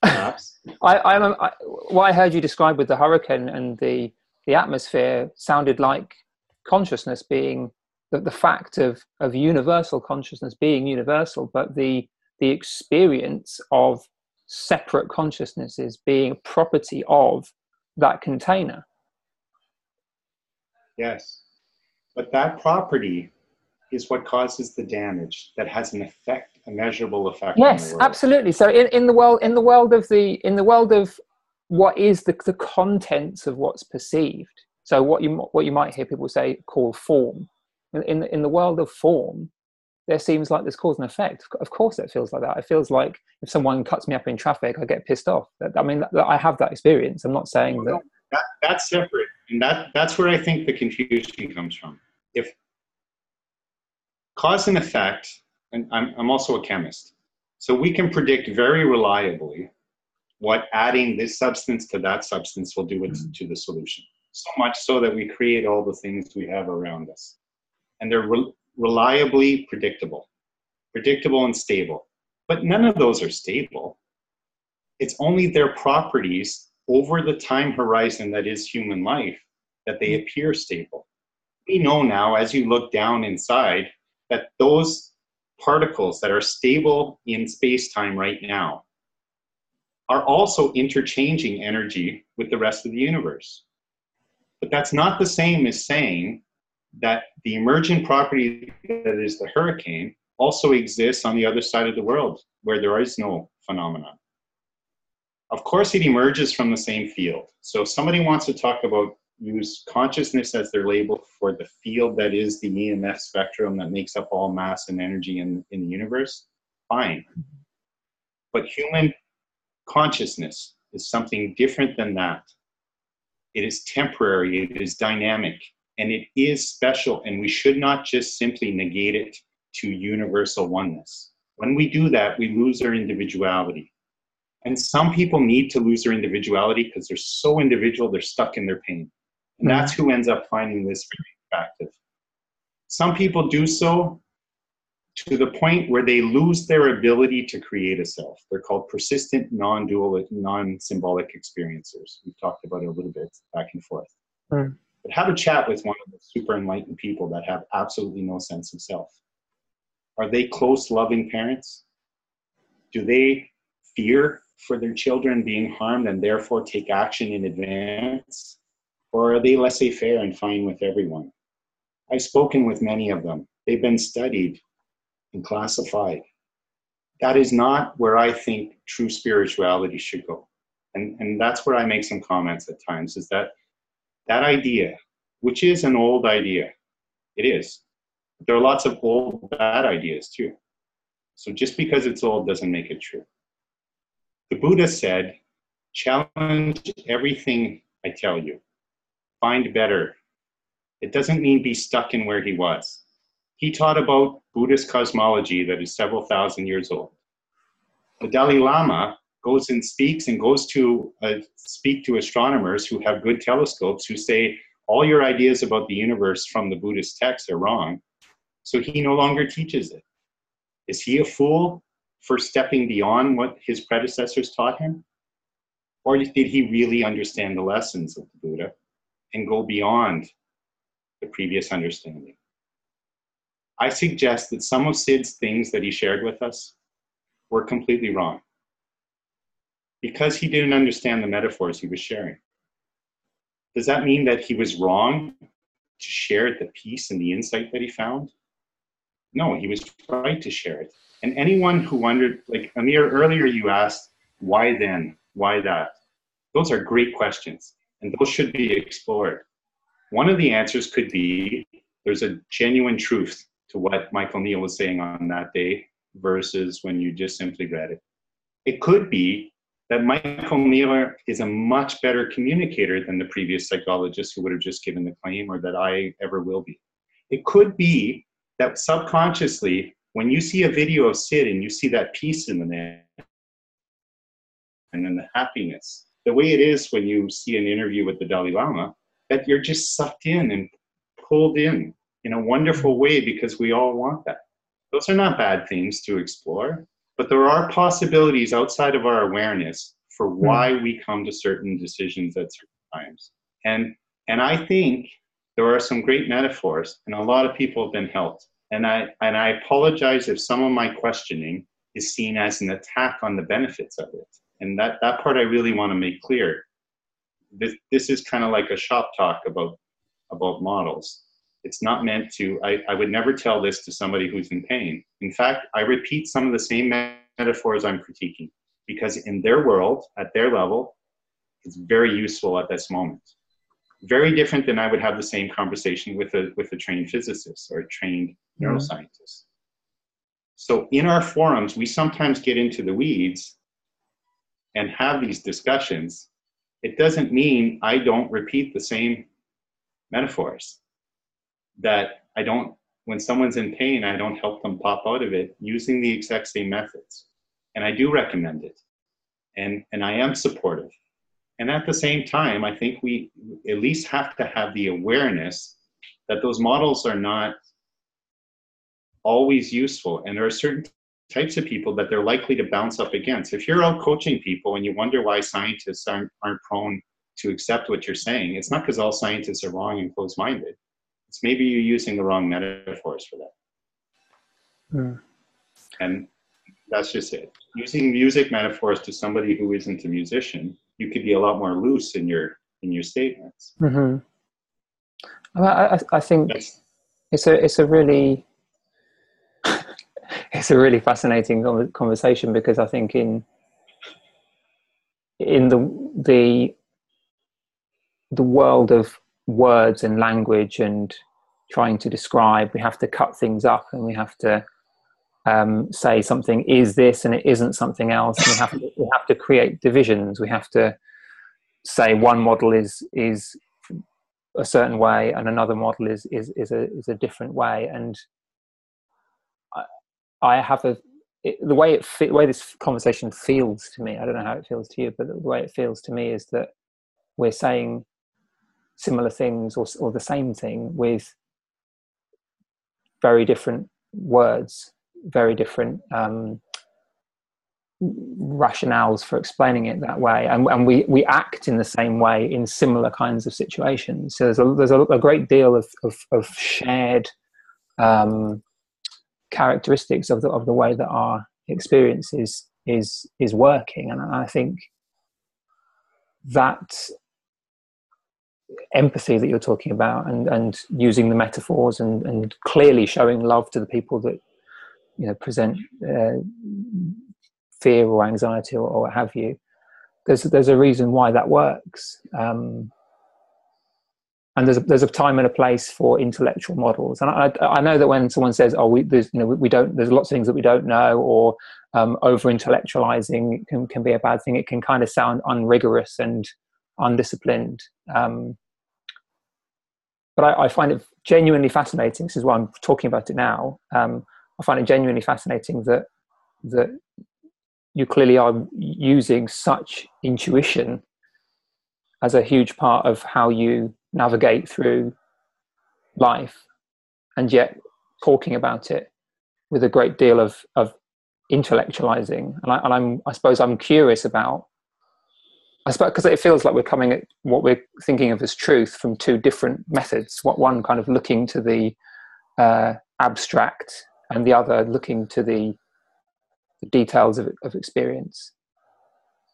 perhaps. What I heard you describe with the hurricane and the atmosphere sounded like consciousness being the fact of universal consciousness being universal, but the experience of separate consciousnesses being a property of that container. Yes, but that property is what causes the damage that has an effect, a measurable effect. Yes, on the world. Absolutely. So in the world of what is the contents of what's perceived. So what you might hear people say call form. In the world of form, there seems like there's cause and effect. Of course, it feels like that. It feels like if someone cuts me up in traffic, I get pissed off. I have that experience. I'm not saying that. That's separate, and that's where I think the confusion comes from. If cause and effect, and I'm also a chemist, so we can predict very reliably what adding this substance to that substance will do to the solution. So much so that we create all the things we have around us. And they're reliably predictable and stable. But none of those are stable. It's only their properties over the time horizon that is human life that they appear stable. We know now, as you look down inside, that those particles that are stable in space-time right now are also interchanging energy with the rest of the universe. But that's not the same as saying that the emergent property that is the hurricane also exists on the other side of the world where there is no phenomenon. Of course, it emerges from the same field. So if somebody wants to use consciousness as their label for the field that is the EMF spectrum that makes up all mass and energy in the universe, fine. But human consciousness is something different than that. It is temporary, it is dynamic, and it is special, and we should not just simply negate it to universal oneness. When we do that, we lose our individuality. And some people need to lose their individuality because they're so individual, they're stuck in their pain. And that's who ends up finding this very attractive. Some people do so to the point where they lose their ability to create a self. They're called persistent, non-dual, non-symbolic experiencers. We've talked about it a little bit back and forth. But have a chat with one of the super enlightened people that have absolutely no sense of self. Are they close, loving parents? Do they fear for their children being harmed and therefore take action in advance? Or are they laissez-faire and fine with everyone? I've spoken with many of them. They've been studied and classified. That is not where I think true spirituality should go. And that's where I make some comments at times, is that idea, which is an old idea, it is. But there are lots of old bad ideas too. So just because it's old doesn't make it true. The Buddha said, challenge everything I tell you. Find better. It doesn't mean be stuck in where he was. He taught about Buddhist cosmology that is several thousand years old. The Dalai Lama goes and speaks and goes to speak to astronomers who have good telescopes who say, all your ideas about the universe from the Buddhist texts are wrong. so he no longer teaches it. Is he a fool for stepping beyond what his predecessors taught him? Or did he really understand the lessons of the Buddha and go beyond the previous understanding? I suggest that some of Sid's things that he shared with us were completely wrong because he didn't understand the metaphors he was sharing. Does that mean that he was wrong to share the peace and the insight that he found? No, he was right to share it. And anyone who wondered, like Amir, earlier you asked, why then? Why that? Those are great questions, and those should be explored. One of the answers could be there's a genuine truth to what Michael Neal was saying on that day versus when you just simply read it. It could be that Michael Neal is a much better communicator than the previous psychologist who would have just given the claim, or that I ever will be. It could be that subconsciously, when you see a video of Sid and you see that peace in the man and then the happiness, the way it is when you see an interview with the Dalai Lama, that you're just sucked in and pulled in a wonderful way because we all want that. Those are not bad things to explore, but there are possibilities outside of our awareness for why we come to certain decisions at certain times. And I think there are some great metaphors, and a lot of people have been helped. And I apologize if some of my questioning is seen as an attack on the benefits of it. And that part I really want to make clear. This is kind of like a shop talk about models. It's not meant to, I would never tell this to somebody who's in pain. In fact, I repeat some of the same metaphors I'm critiquing because in their world, at their level, it's very useful at this moment. Very different than I would have the same conversation with a trained physicist or a trained neuroscientist. So in our forums, we sometimes get into the weeds and have these discussions. It doesn't mean I don't repeat the same metaphors. That I don't, when someone's in pain, I don't help them pop out of it using the exact same methods. And I do recommend it. And I am supportive. And at the same time, I think we at least have to have the awareness that those models are not always useful. And there are certain types of people that they're likely to bounce up against. If you're out coaching people and you wonder why scientists aren't prone to accept what you're saying, it's not because all scientists are wrong and closed-minded. It's maybe you're using the wrong metaphors for that. And that's just it. Using music metaphors to somebody who isn't a musician, you could be a lot more loose in your statements. I think it's a really it's a really fascinating conversation because I think in the world of words and language and trying to describe, we have to cut things up and we have to say something is this and it isn't something else. And we have to create divisions. We have to say one model is a certain way and another model is a different way. And I have the way this conversation feels to me, I don't know how it feels to you, but the way it feels to me is that we're saying similar things or the same thing with very different words, very different rationales for explaining it that way, and we act in the same way in similar kinds of situations. So there's a great deal of shared characteristics of the way that our experience is working, and I think that empathy that you're talking about and using the metaphors and clearly showing love to the people that present fear or anxiety or what have you, there's a reason why that works, and there's a time and a place for intellectual models. And I know that when someone says there's lots of things that we don't know, or over intellectualizing can be a bad thing, it can kind of sound unrigorous and undisciplined, but I find it genuinely fascinating. This is why I'm talking about it now. I find it genuinely fascinating that you clearly are using such intuition as a huge part of how you navigate through life, and yet talking about it with a great deal of intellectualizing, and I suppose I'm curious about. I suppose because it feels like we're coming at what we're thinking of as truth from two different methods. One kind of looking to the abstract, and the other looking to the details of experience.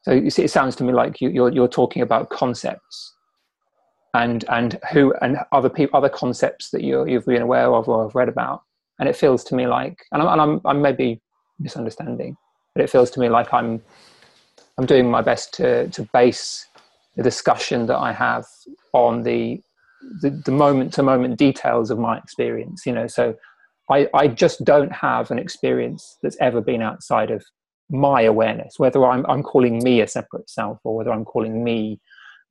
So you see, it sounds to me like you're talking about concepts, and other concepts that you've been aware of or have read about. And it feels to me like, and I'm maybe misunderstanding, but it feels to me like I'm doing my best to base the discussion that I have on the moment to moment details of my experience. So I just don't have an experience that's ever been outside of my awareness, whether I'm calling me a separate self or whether I'm calling me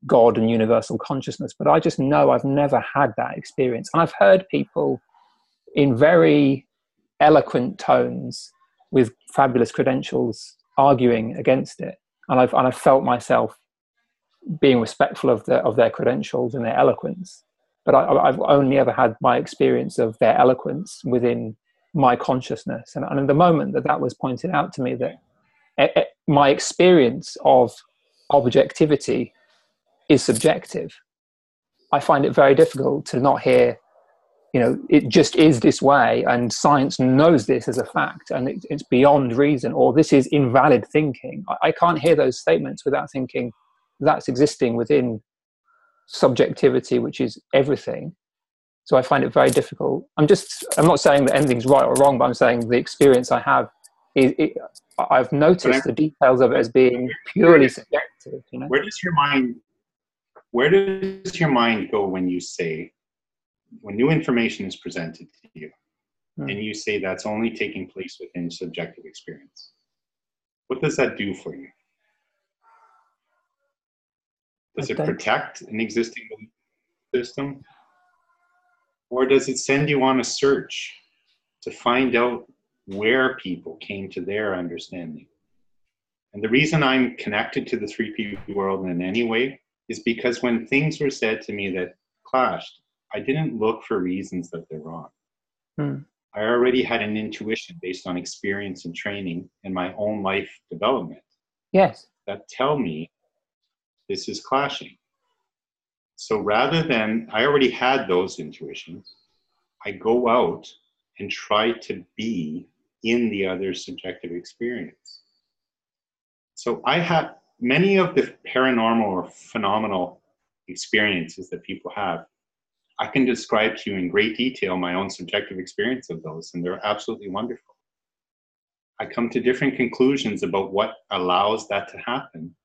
God and universal consciousness. But I just know I've never had that experience. And I've heard people in very eloquent tones with fabulous credentials arguing against it. And I've felt myself being respectful of their credentials and their eloquence. But I've only ever had my experience of their eloquence within my consciousness. And in the moment that was pointed out to me, that my experience of objectivity is subjective, I find it very difficult to not hear, it just is this way, and science knows this as a fact, and it's beyond reason, or this is invalid thinking. I can't hear those statements without thinking that's existing within subjectivity, which is everything. So I find it very difficult. I'm not saying that anything's right or wrong, but I'm saying the experience I have I've noticed the details of it as being purely subjective. Where does your mind go when new information is presented to you, and you say that's only taking place within subjective experience? What does that do for you? Does it protect an existing system? Or does it send you on a search to find out where people came to their understanding? And the reason I'm connected to the 3P world in any way is because when things were said to me that clashed, I didn't look for reasons that they're wrong. I already had an intuition based on experience and training and my own life development. Yes. That tell me this is clashing. So rather than, I already had those intuitions, I go out and try to be in the other subjective experience. So I have many of the paranormal or phenomenal experiences that people have. I can describe to you in great detail my own subjective experience of those, and they're absolutely wonderful. I come to different conclusions about what allows that to happen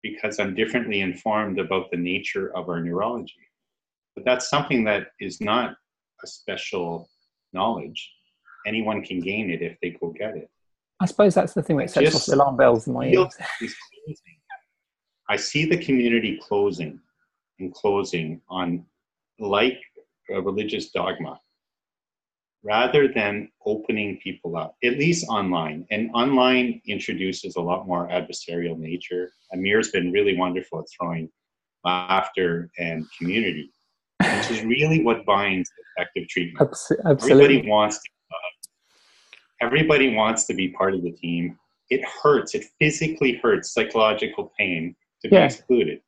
because I'm differently informed about the nature of our neurology. But that's something that is not a special knowledge. Anyone can gain it if they go get it. I suppose that's the thing that sets off the alarm bells in my ears. I see the community closing and closing on like a religious dogma rather than opening people up, at least online. And online introduces a lot more adversarial nature. Amir's been really wonderful at throwing laughter and community, which is really what binds effective treatment. Absolutely. Everybody wants to be part of the team. It hurts. It physically hurts, psychological pain to be excluded.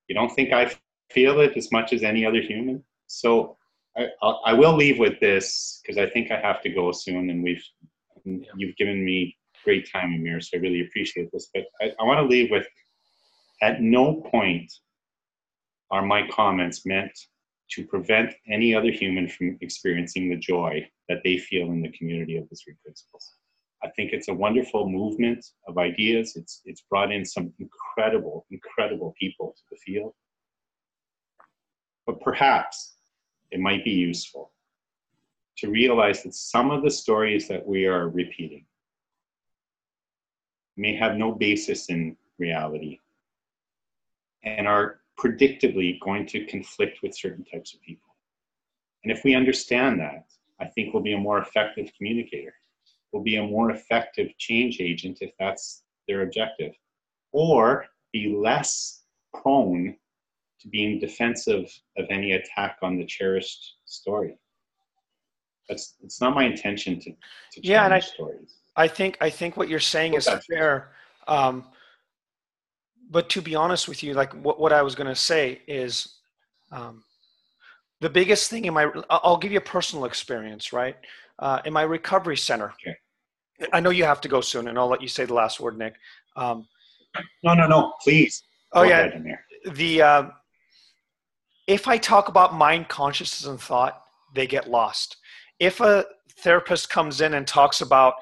You don't think I feel it as much as any other human? So I will leave with this because I think I have to go soon, and you've given me great time, Amir, so I really appreciate this. But I want to leave with, at no point are my comments meant to prevent any other human from experiencing the joy that they feel in the community of the 3 principles. I think it's a wonderful movement of ideas. It's brought in some incredible, incredible people to the field. But perhaps it might be useful to realize that some of the stories that we are repeating may have no basis in reality and are predictably going to conflict with certain types of people. And if we understand that, I think we'll be a more effective communicator. We'll be a more effective change agent if that's their objective, or be less prone to being defensive of any attack on the cherished story. it's not my intention to Yeah, and challenge stories. I think what you're saying is fair. But to be honest with you, like what I was going to say is, the biggest thing I'll give you a personal experience, right? In my recovery center, Okay. I know you have to go soon, and I'll let you say the last word, Nick. No, please. Oh Go yeah, ahead, Amir. If I talk about mind, consciousness, and thought, they get lost. If a therapist comes in and talks about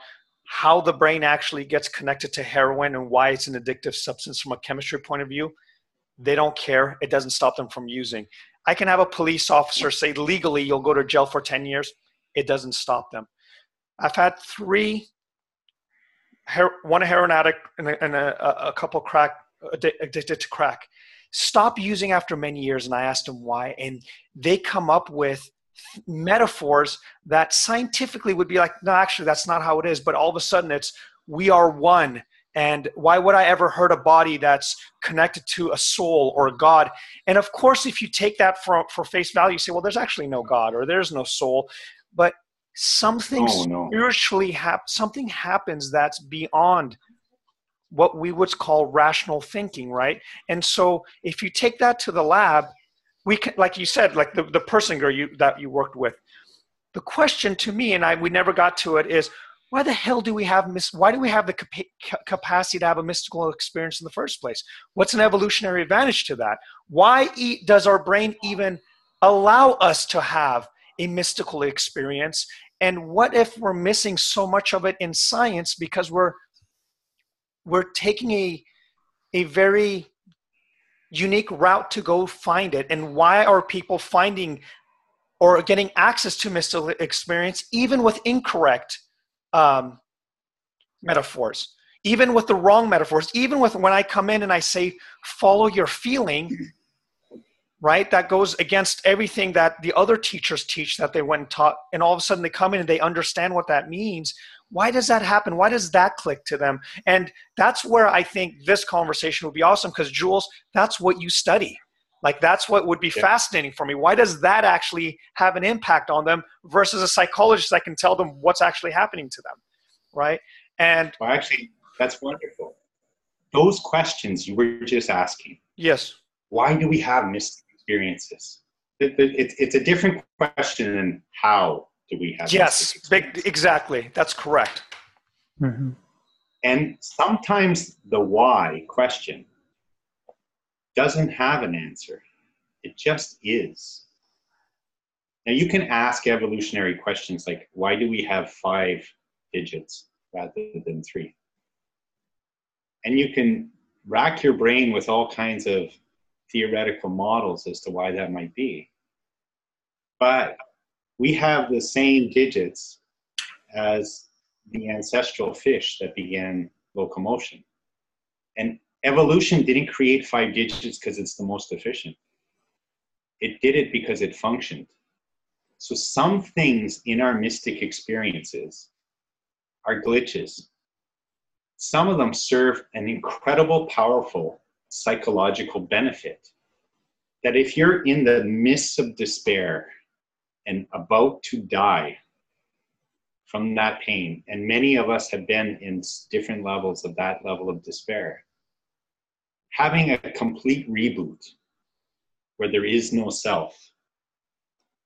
how the brain actually gets connected to heroin and why it's an addictive substance from a chemistry point of view, they don't care. It doesn't stop them from using. I can have a police officer say legally you'll go to jail for 10 years. It doesn't stop them. I've had one a heroin addict and a couple addicted to crack, stop using after many years. And I asked them why. And they come up with metaphors that scientifically would be like, no, actually, that's not how it is. But all of a sudden it's, we are one. And why would I ever hurt a body that's connected to a soul or a God? And of course, if you take that for face value, you say, well, there's actually no God or there's no soul. But something spiritually something happens that's beyond what we would call rational thinking, right? And so if you take that to the lab, we can, like you said, like the person that you worked with, the question to me, and we never got to it, is why the hell do we have the capacity to have a mystical experience in the first place? What's an evolutionary advantage to that? Why does our brain even allow us to have a mystical experience? And what if we're missing so much of it in science because we're taking a very unique route to go find it? And why are people finding or getting access to mystical experience even with incorrect metaphors, even with the wrong metaphors, even with when I come in and I say, follow your feeling, right? That goes against everything that the other teachers teach that they went and taught. And all of a sudden they come in and they understand what that means. Why does that happen? Why does that click to them? And that's where I think this conversation would be awesome, because Jules, that's what you study. Like, that's what would be fascinating for me. Why does that actually have an impact on them versus a psychologist that can tell them what's actually happening to them, right? And well, actually, that's wonderful. Those questions you were just asking. Yes. Why do we have mystic experiences? It's a different question than how do we have mystic experiences. Exactly. That's correct. Mm-hmm. And sometimes the why question doesn't have an answer. It just is. Now, you can ask evolutionary questions like, why do we have 5 digits rather than 3? And you can rack your brain with all kinds of theoretical models as to why that might be. But we have the same digits as the ancestral fish that began locomotion. And evolution didn't create 5 digits because it's the most efficient. It did it because it functioned. So some things in our mystic experiences are glitches. Some of them serve an incredible, powerful psychological benefit. That if you're in the midst of despair and about to die from that pain, and many of us have been in different levels of that level of despair, having a complete reboot where there is no self,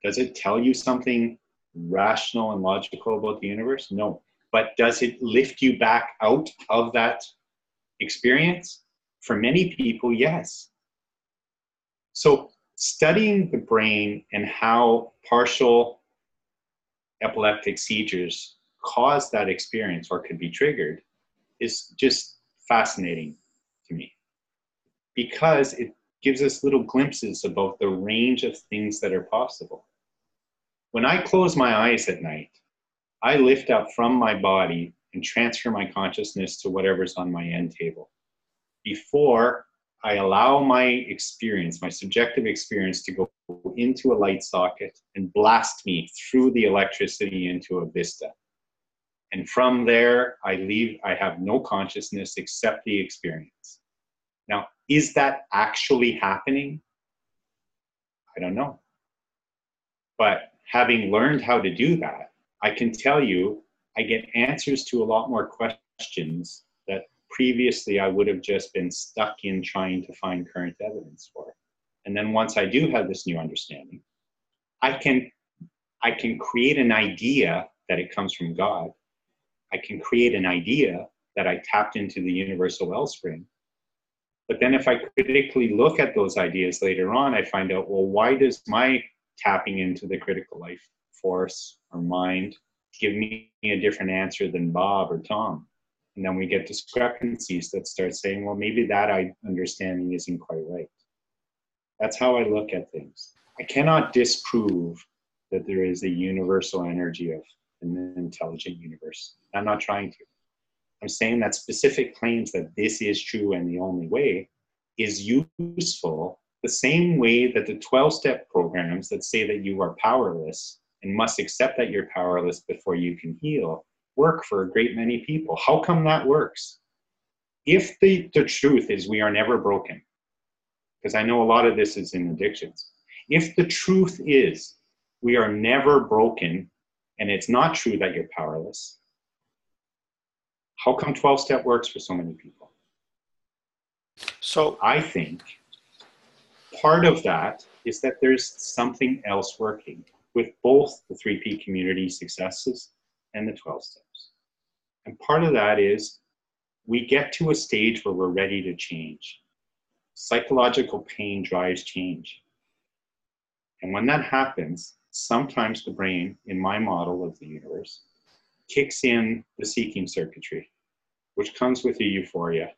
does it tell you something rational and logical about the universe? No. But does it lift you back out of that experience? For many people, yes. So studying the brain and how partial epileptic seizures cause that experience or could be triggered is just fascinating to me, because it gives us little glimpses about the range of things that are possible. When I close my eyes at night, I lift up from my body and transfer my consciousness to whatever's on my end table before I allow my experience, my subjective experience, to go into a light socket and blast me through the electricity into a vista. And from there, I have no consciousness except the experience. Now, is that actually happening? I don't know. But having learned how to do that, I can tell you, I get answers to a lot more questions that previously I would have just been stuck in trying to find current evidence for. And then once I do have this new understanding, I can create an idea that it comes from God. I can create an idea that I tapped into the universal wellspring. But then if I critically look at those ideas later on, I find out, well, why does my tapping into the critical life force or mind give me a different answer than Bob or Tom? And then we get discrepancies that start saying, well, maybe that understanding isn't quite right. That's how I look at things. I cannot disprove that there is a universal energy of an intelligent universe. I'm not trying to. I'm saying that specific claims that this is true and the only way is useful the same way that the 12-step programs that say that you are powerless and must accept that you're powerless before you can heal work for a great many people. How come that works? If the truth is we are never broken, because I know a lot of this is in addictions. If the truth is we are never broken and it's not true that you're powerless, how come 12-step works for so many people? So I think part of that is that there's something else working with both the 3P community successes and the 12 steps. And part of that is we get to a stage where we're ready to change. Psychological pain drives change. And when that happens, sometimes the brain, in my model of the universe, kicks in the seeking circuitry, which comes with a euphoria.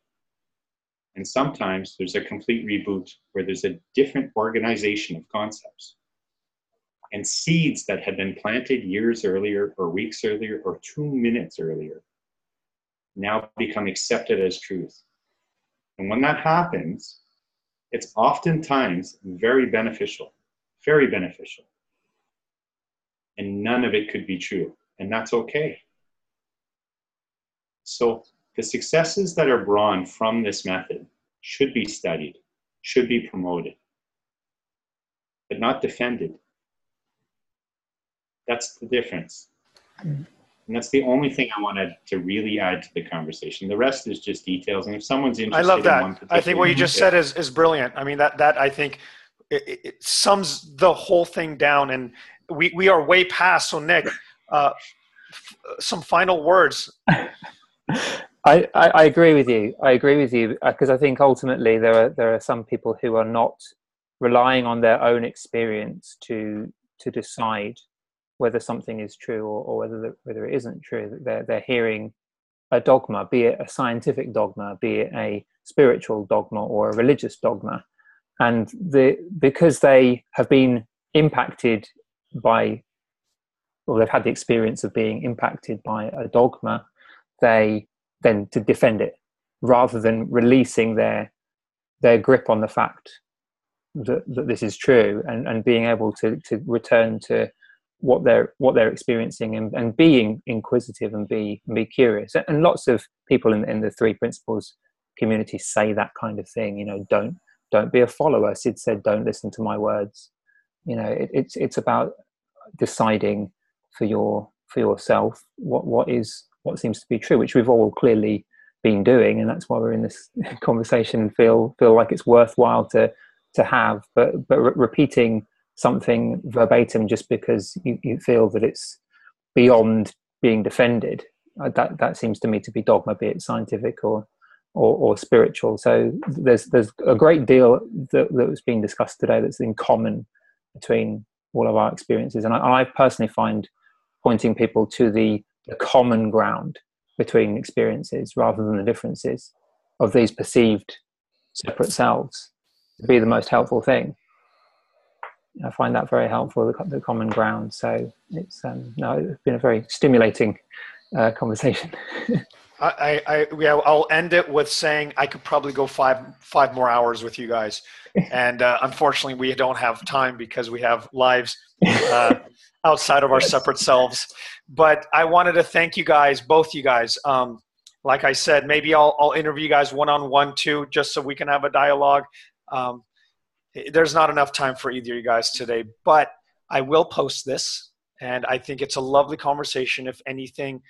And sometimes there's a complete reboot where there's a different organization of concepts. And seeds that had been planted years earlier or weeks earlier or 2 minutes earlier now become accepted as truth. And when that happens, it's oftentimes very beneficial, very beneficial. And none of it could be true, and that's okay. So the successes that are drawn from this method should be studied, should be promoted, but not defended. That's the difference. And that's the only thing I wanted to really add to the conversation. The rest is just details. And if someone's interested, I love that. in one particular I think what you just said is brilliant. I mean, that I think it sums the whole thing down. And we are way past. So Nick, some final words. I agree with you. I agree with you because I think ultimately there are some people who are not relying on their own experience to decide whether something is true or whether it isn't true. They're hearing a dogma, be it a scientific dogma, be it a spiritual dogma or a religious dogma, and because they have been impacted by, or they've had the experience of being impacted by a dogma, they then to defend it rather than releasing their grip on the fact that this is true and being able to return to what they're experiencing and being inquisitive and be curious. And lots of people in the three principles community say that kind of thing. You know, don't be a follower. Sid said, "Don't listen to my words." You know, it's about deciding for yourself what seems to be true, which we've all clearly been doing, and that's why we're in this conversation and feel like it's worthwhile to have. But repeating something verbatim just because you feel that it's beyond being defended, that seems to me to be dogma, be it scientific or spiritual. So there's a great deal that was being discussed today that's in common between all of our experiences, and I personally find pointing people to the common ground between experiences rather than the differences of these perceived separate selves to be the most helpful thing. I find that very helpful, the common ground. So it's it's been a very stimulating conversation. I'll end it with saying I could probably go five more hours with you guys, and unfortunately we don't have time because we have lives outside of our separate selves. But I wanted to thank you guys, both you guys. Like I said, maybe I'll interview you guys one-on-one too, just so we can have a dialogue. There's not enough time for either of you guys today, but I will post this And I think it's a lovely conversation. If anything,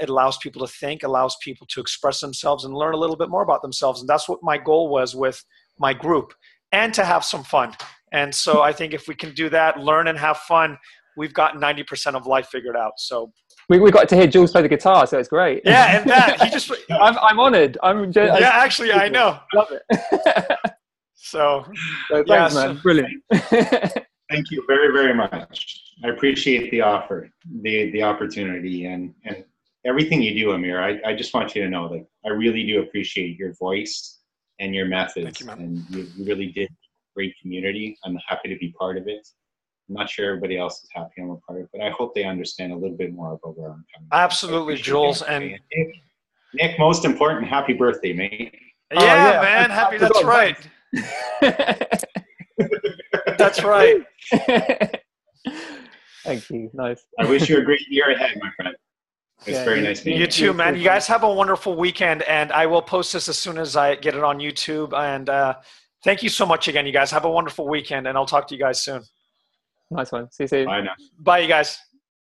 it allows people to think, allows people to express themselves and learn a little bit more about themselves. And that's what my goal was with my group, and to have some fun. And so I think if we can do that, learn and have fun, we've got 90% of life figured out. So we got to hear Jules play the guitar, so it's great. Yeah, and that he just I'm honored. Actually, I know. Love it. So thanks, man. Brilliant. Thank you very, very much. I appreciate the offer, the opportunity, and everything you do, Amir. I just want you to know that I really do appreciate your voice and your methods. Thank you, man. And you really did great community. I'm happy to be part of it. I'm not sure everybody else is happy I'm a part of it, but I hope they understand a little bit more about where I'm coming from. Absolutely, Jules. And Nick, most important, happy birthday, mate. Yeah, man. Happy. That's right. That's right. Thank you. Nice. I wish you a great year ahead, my friend. It's very nice meeting you. You too, man. You guys have a wonderful weekend, and I will post this as soon as I get it on YouTube. And thank you so much again, you guys. Have a wonderful weekend, and I'll talk to you guys soon. Nice one. See you soon. Bye now. Bye, you guys.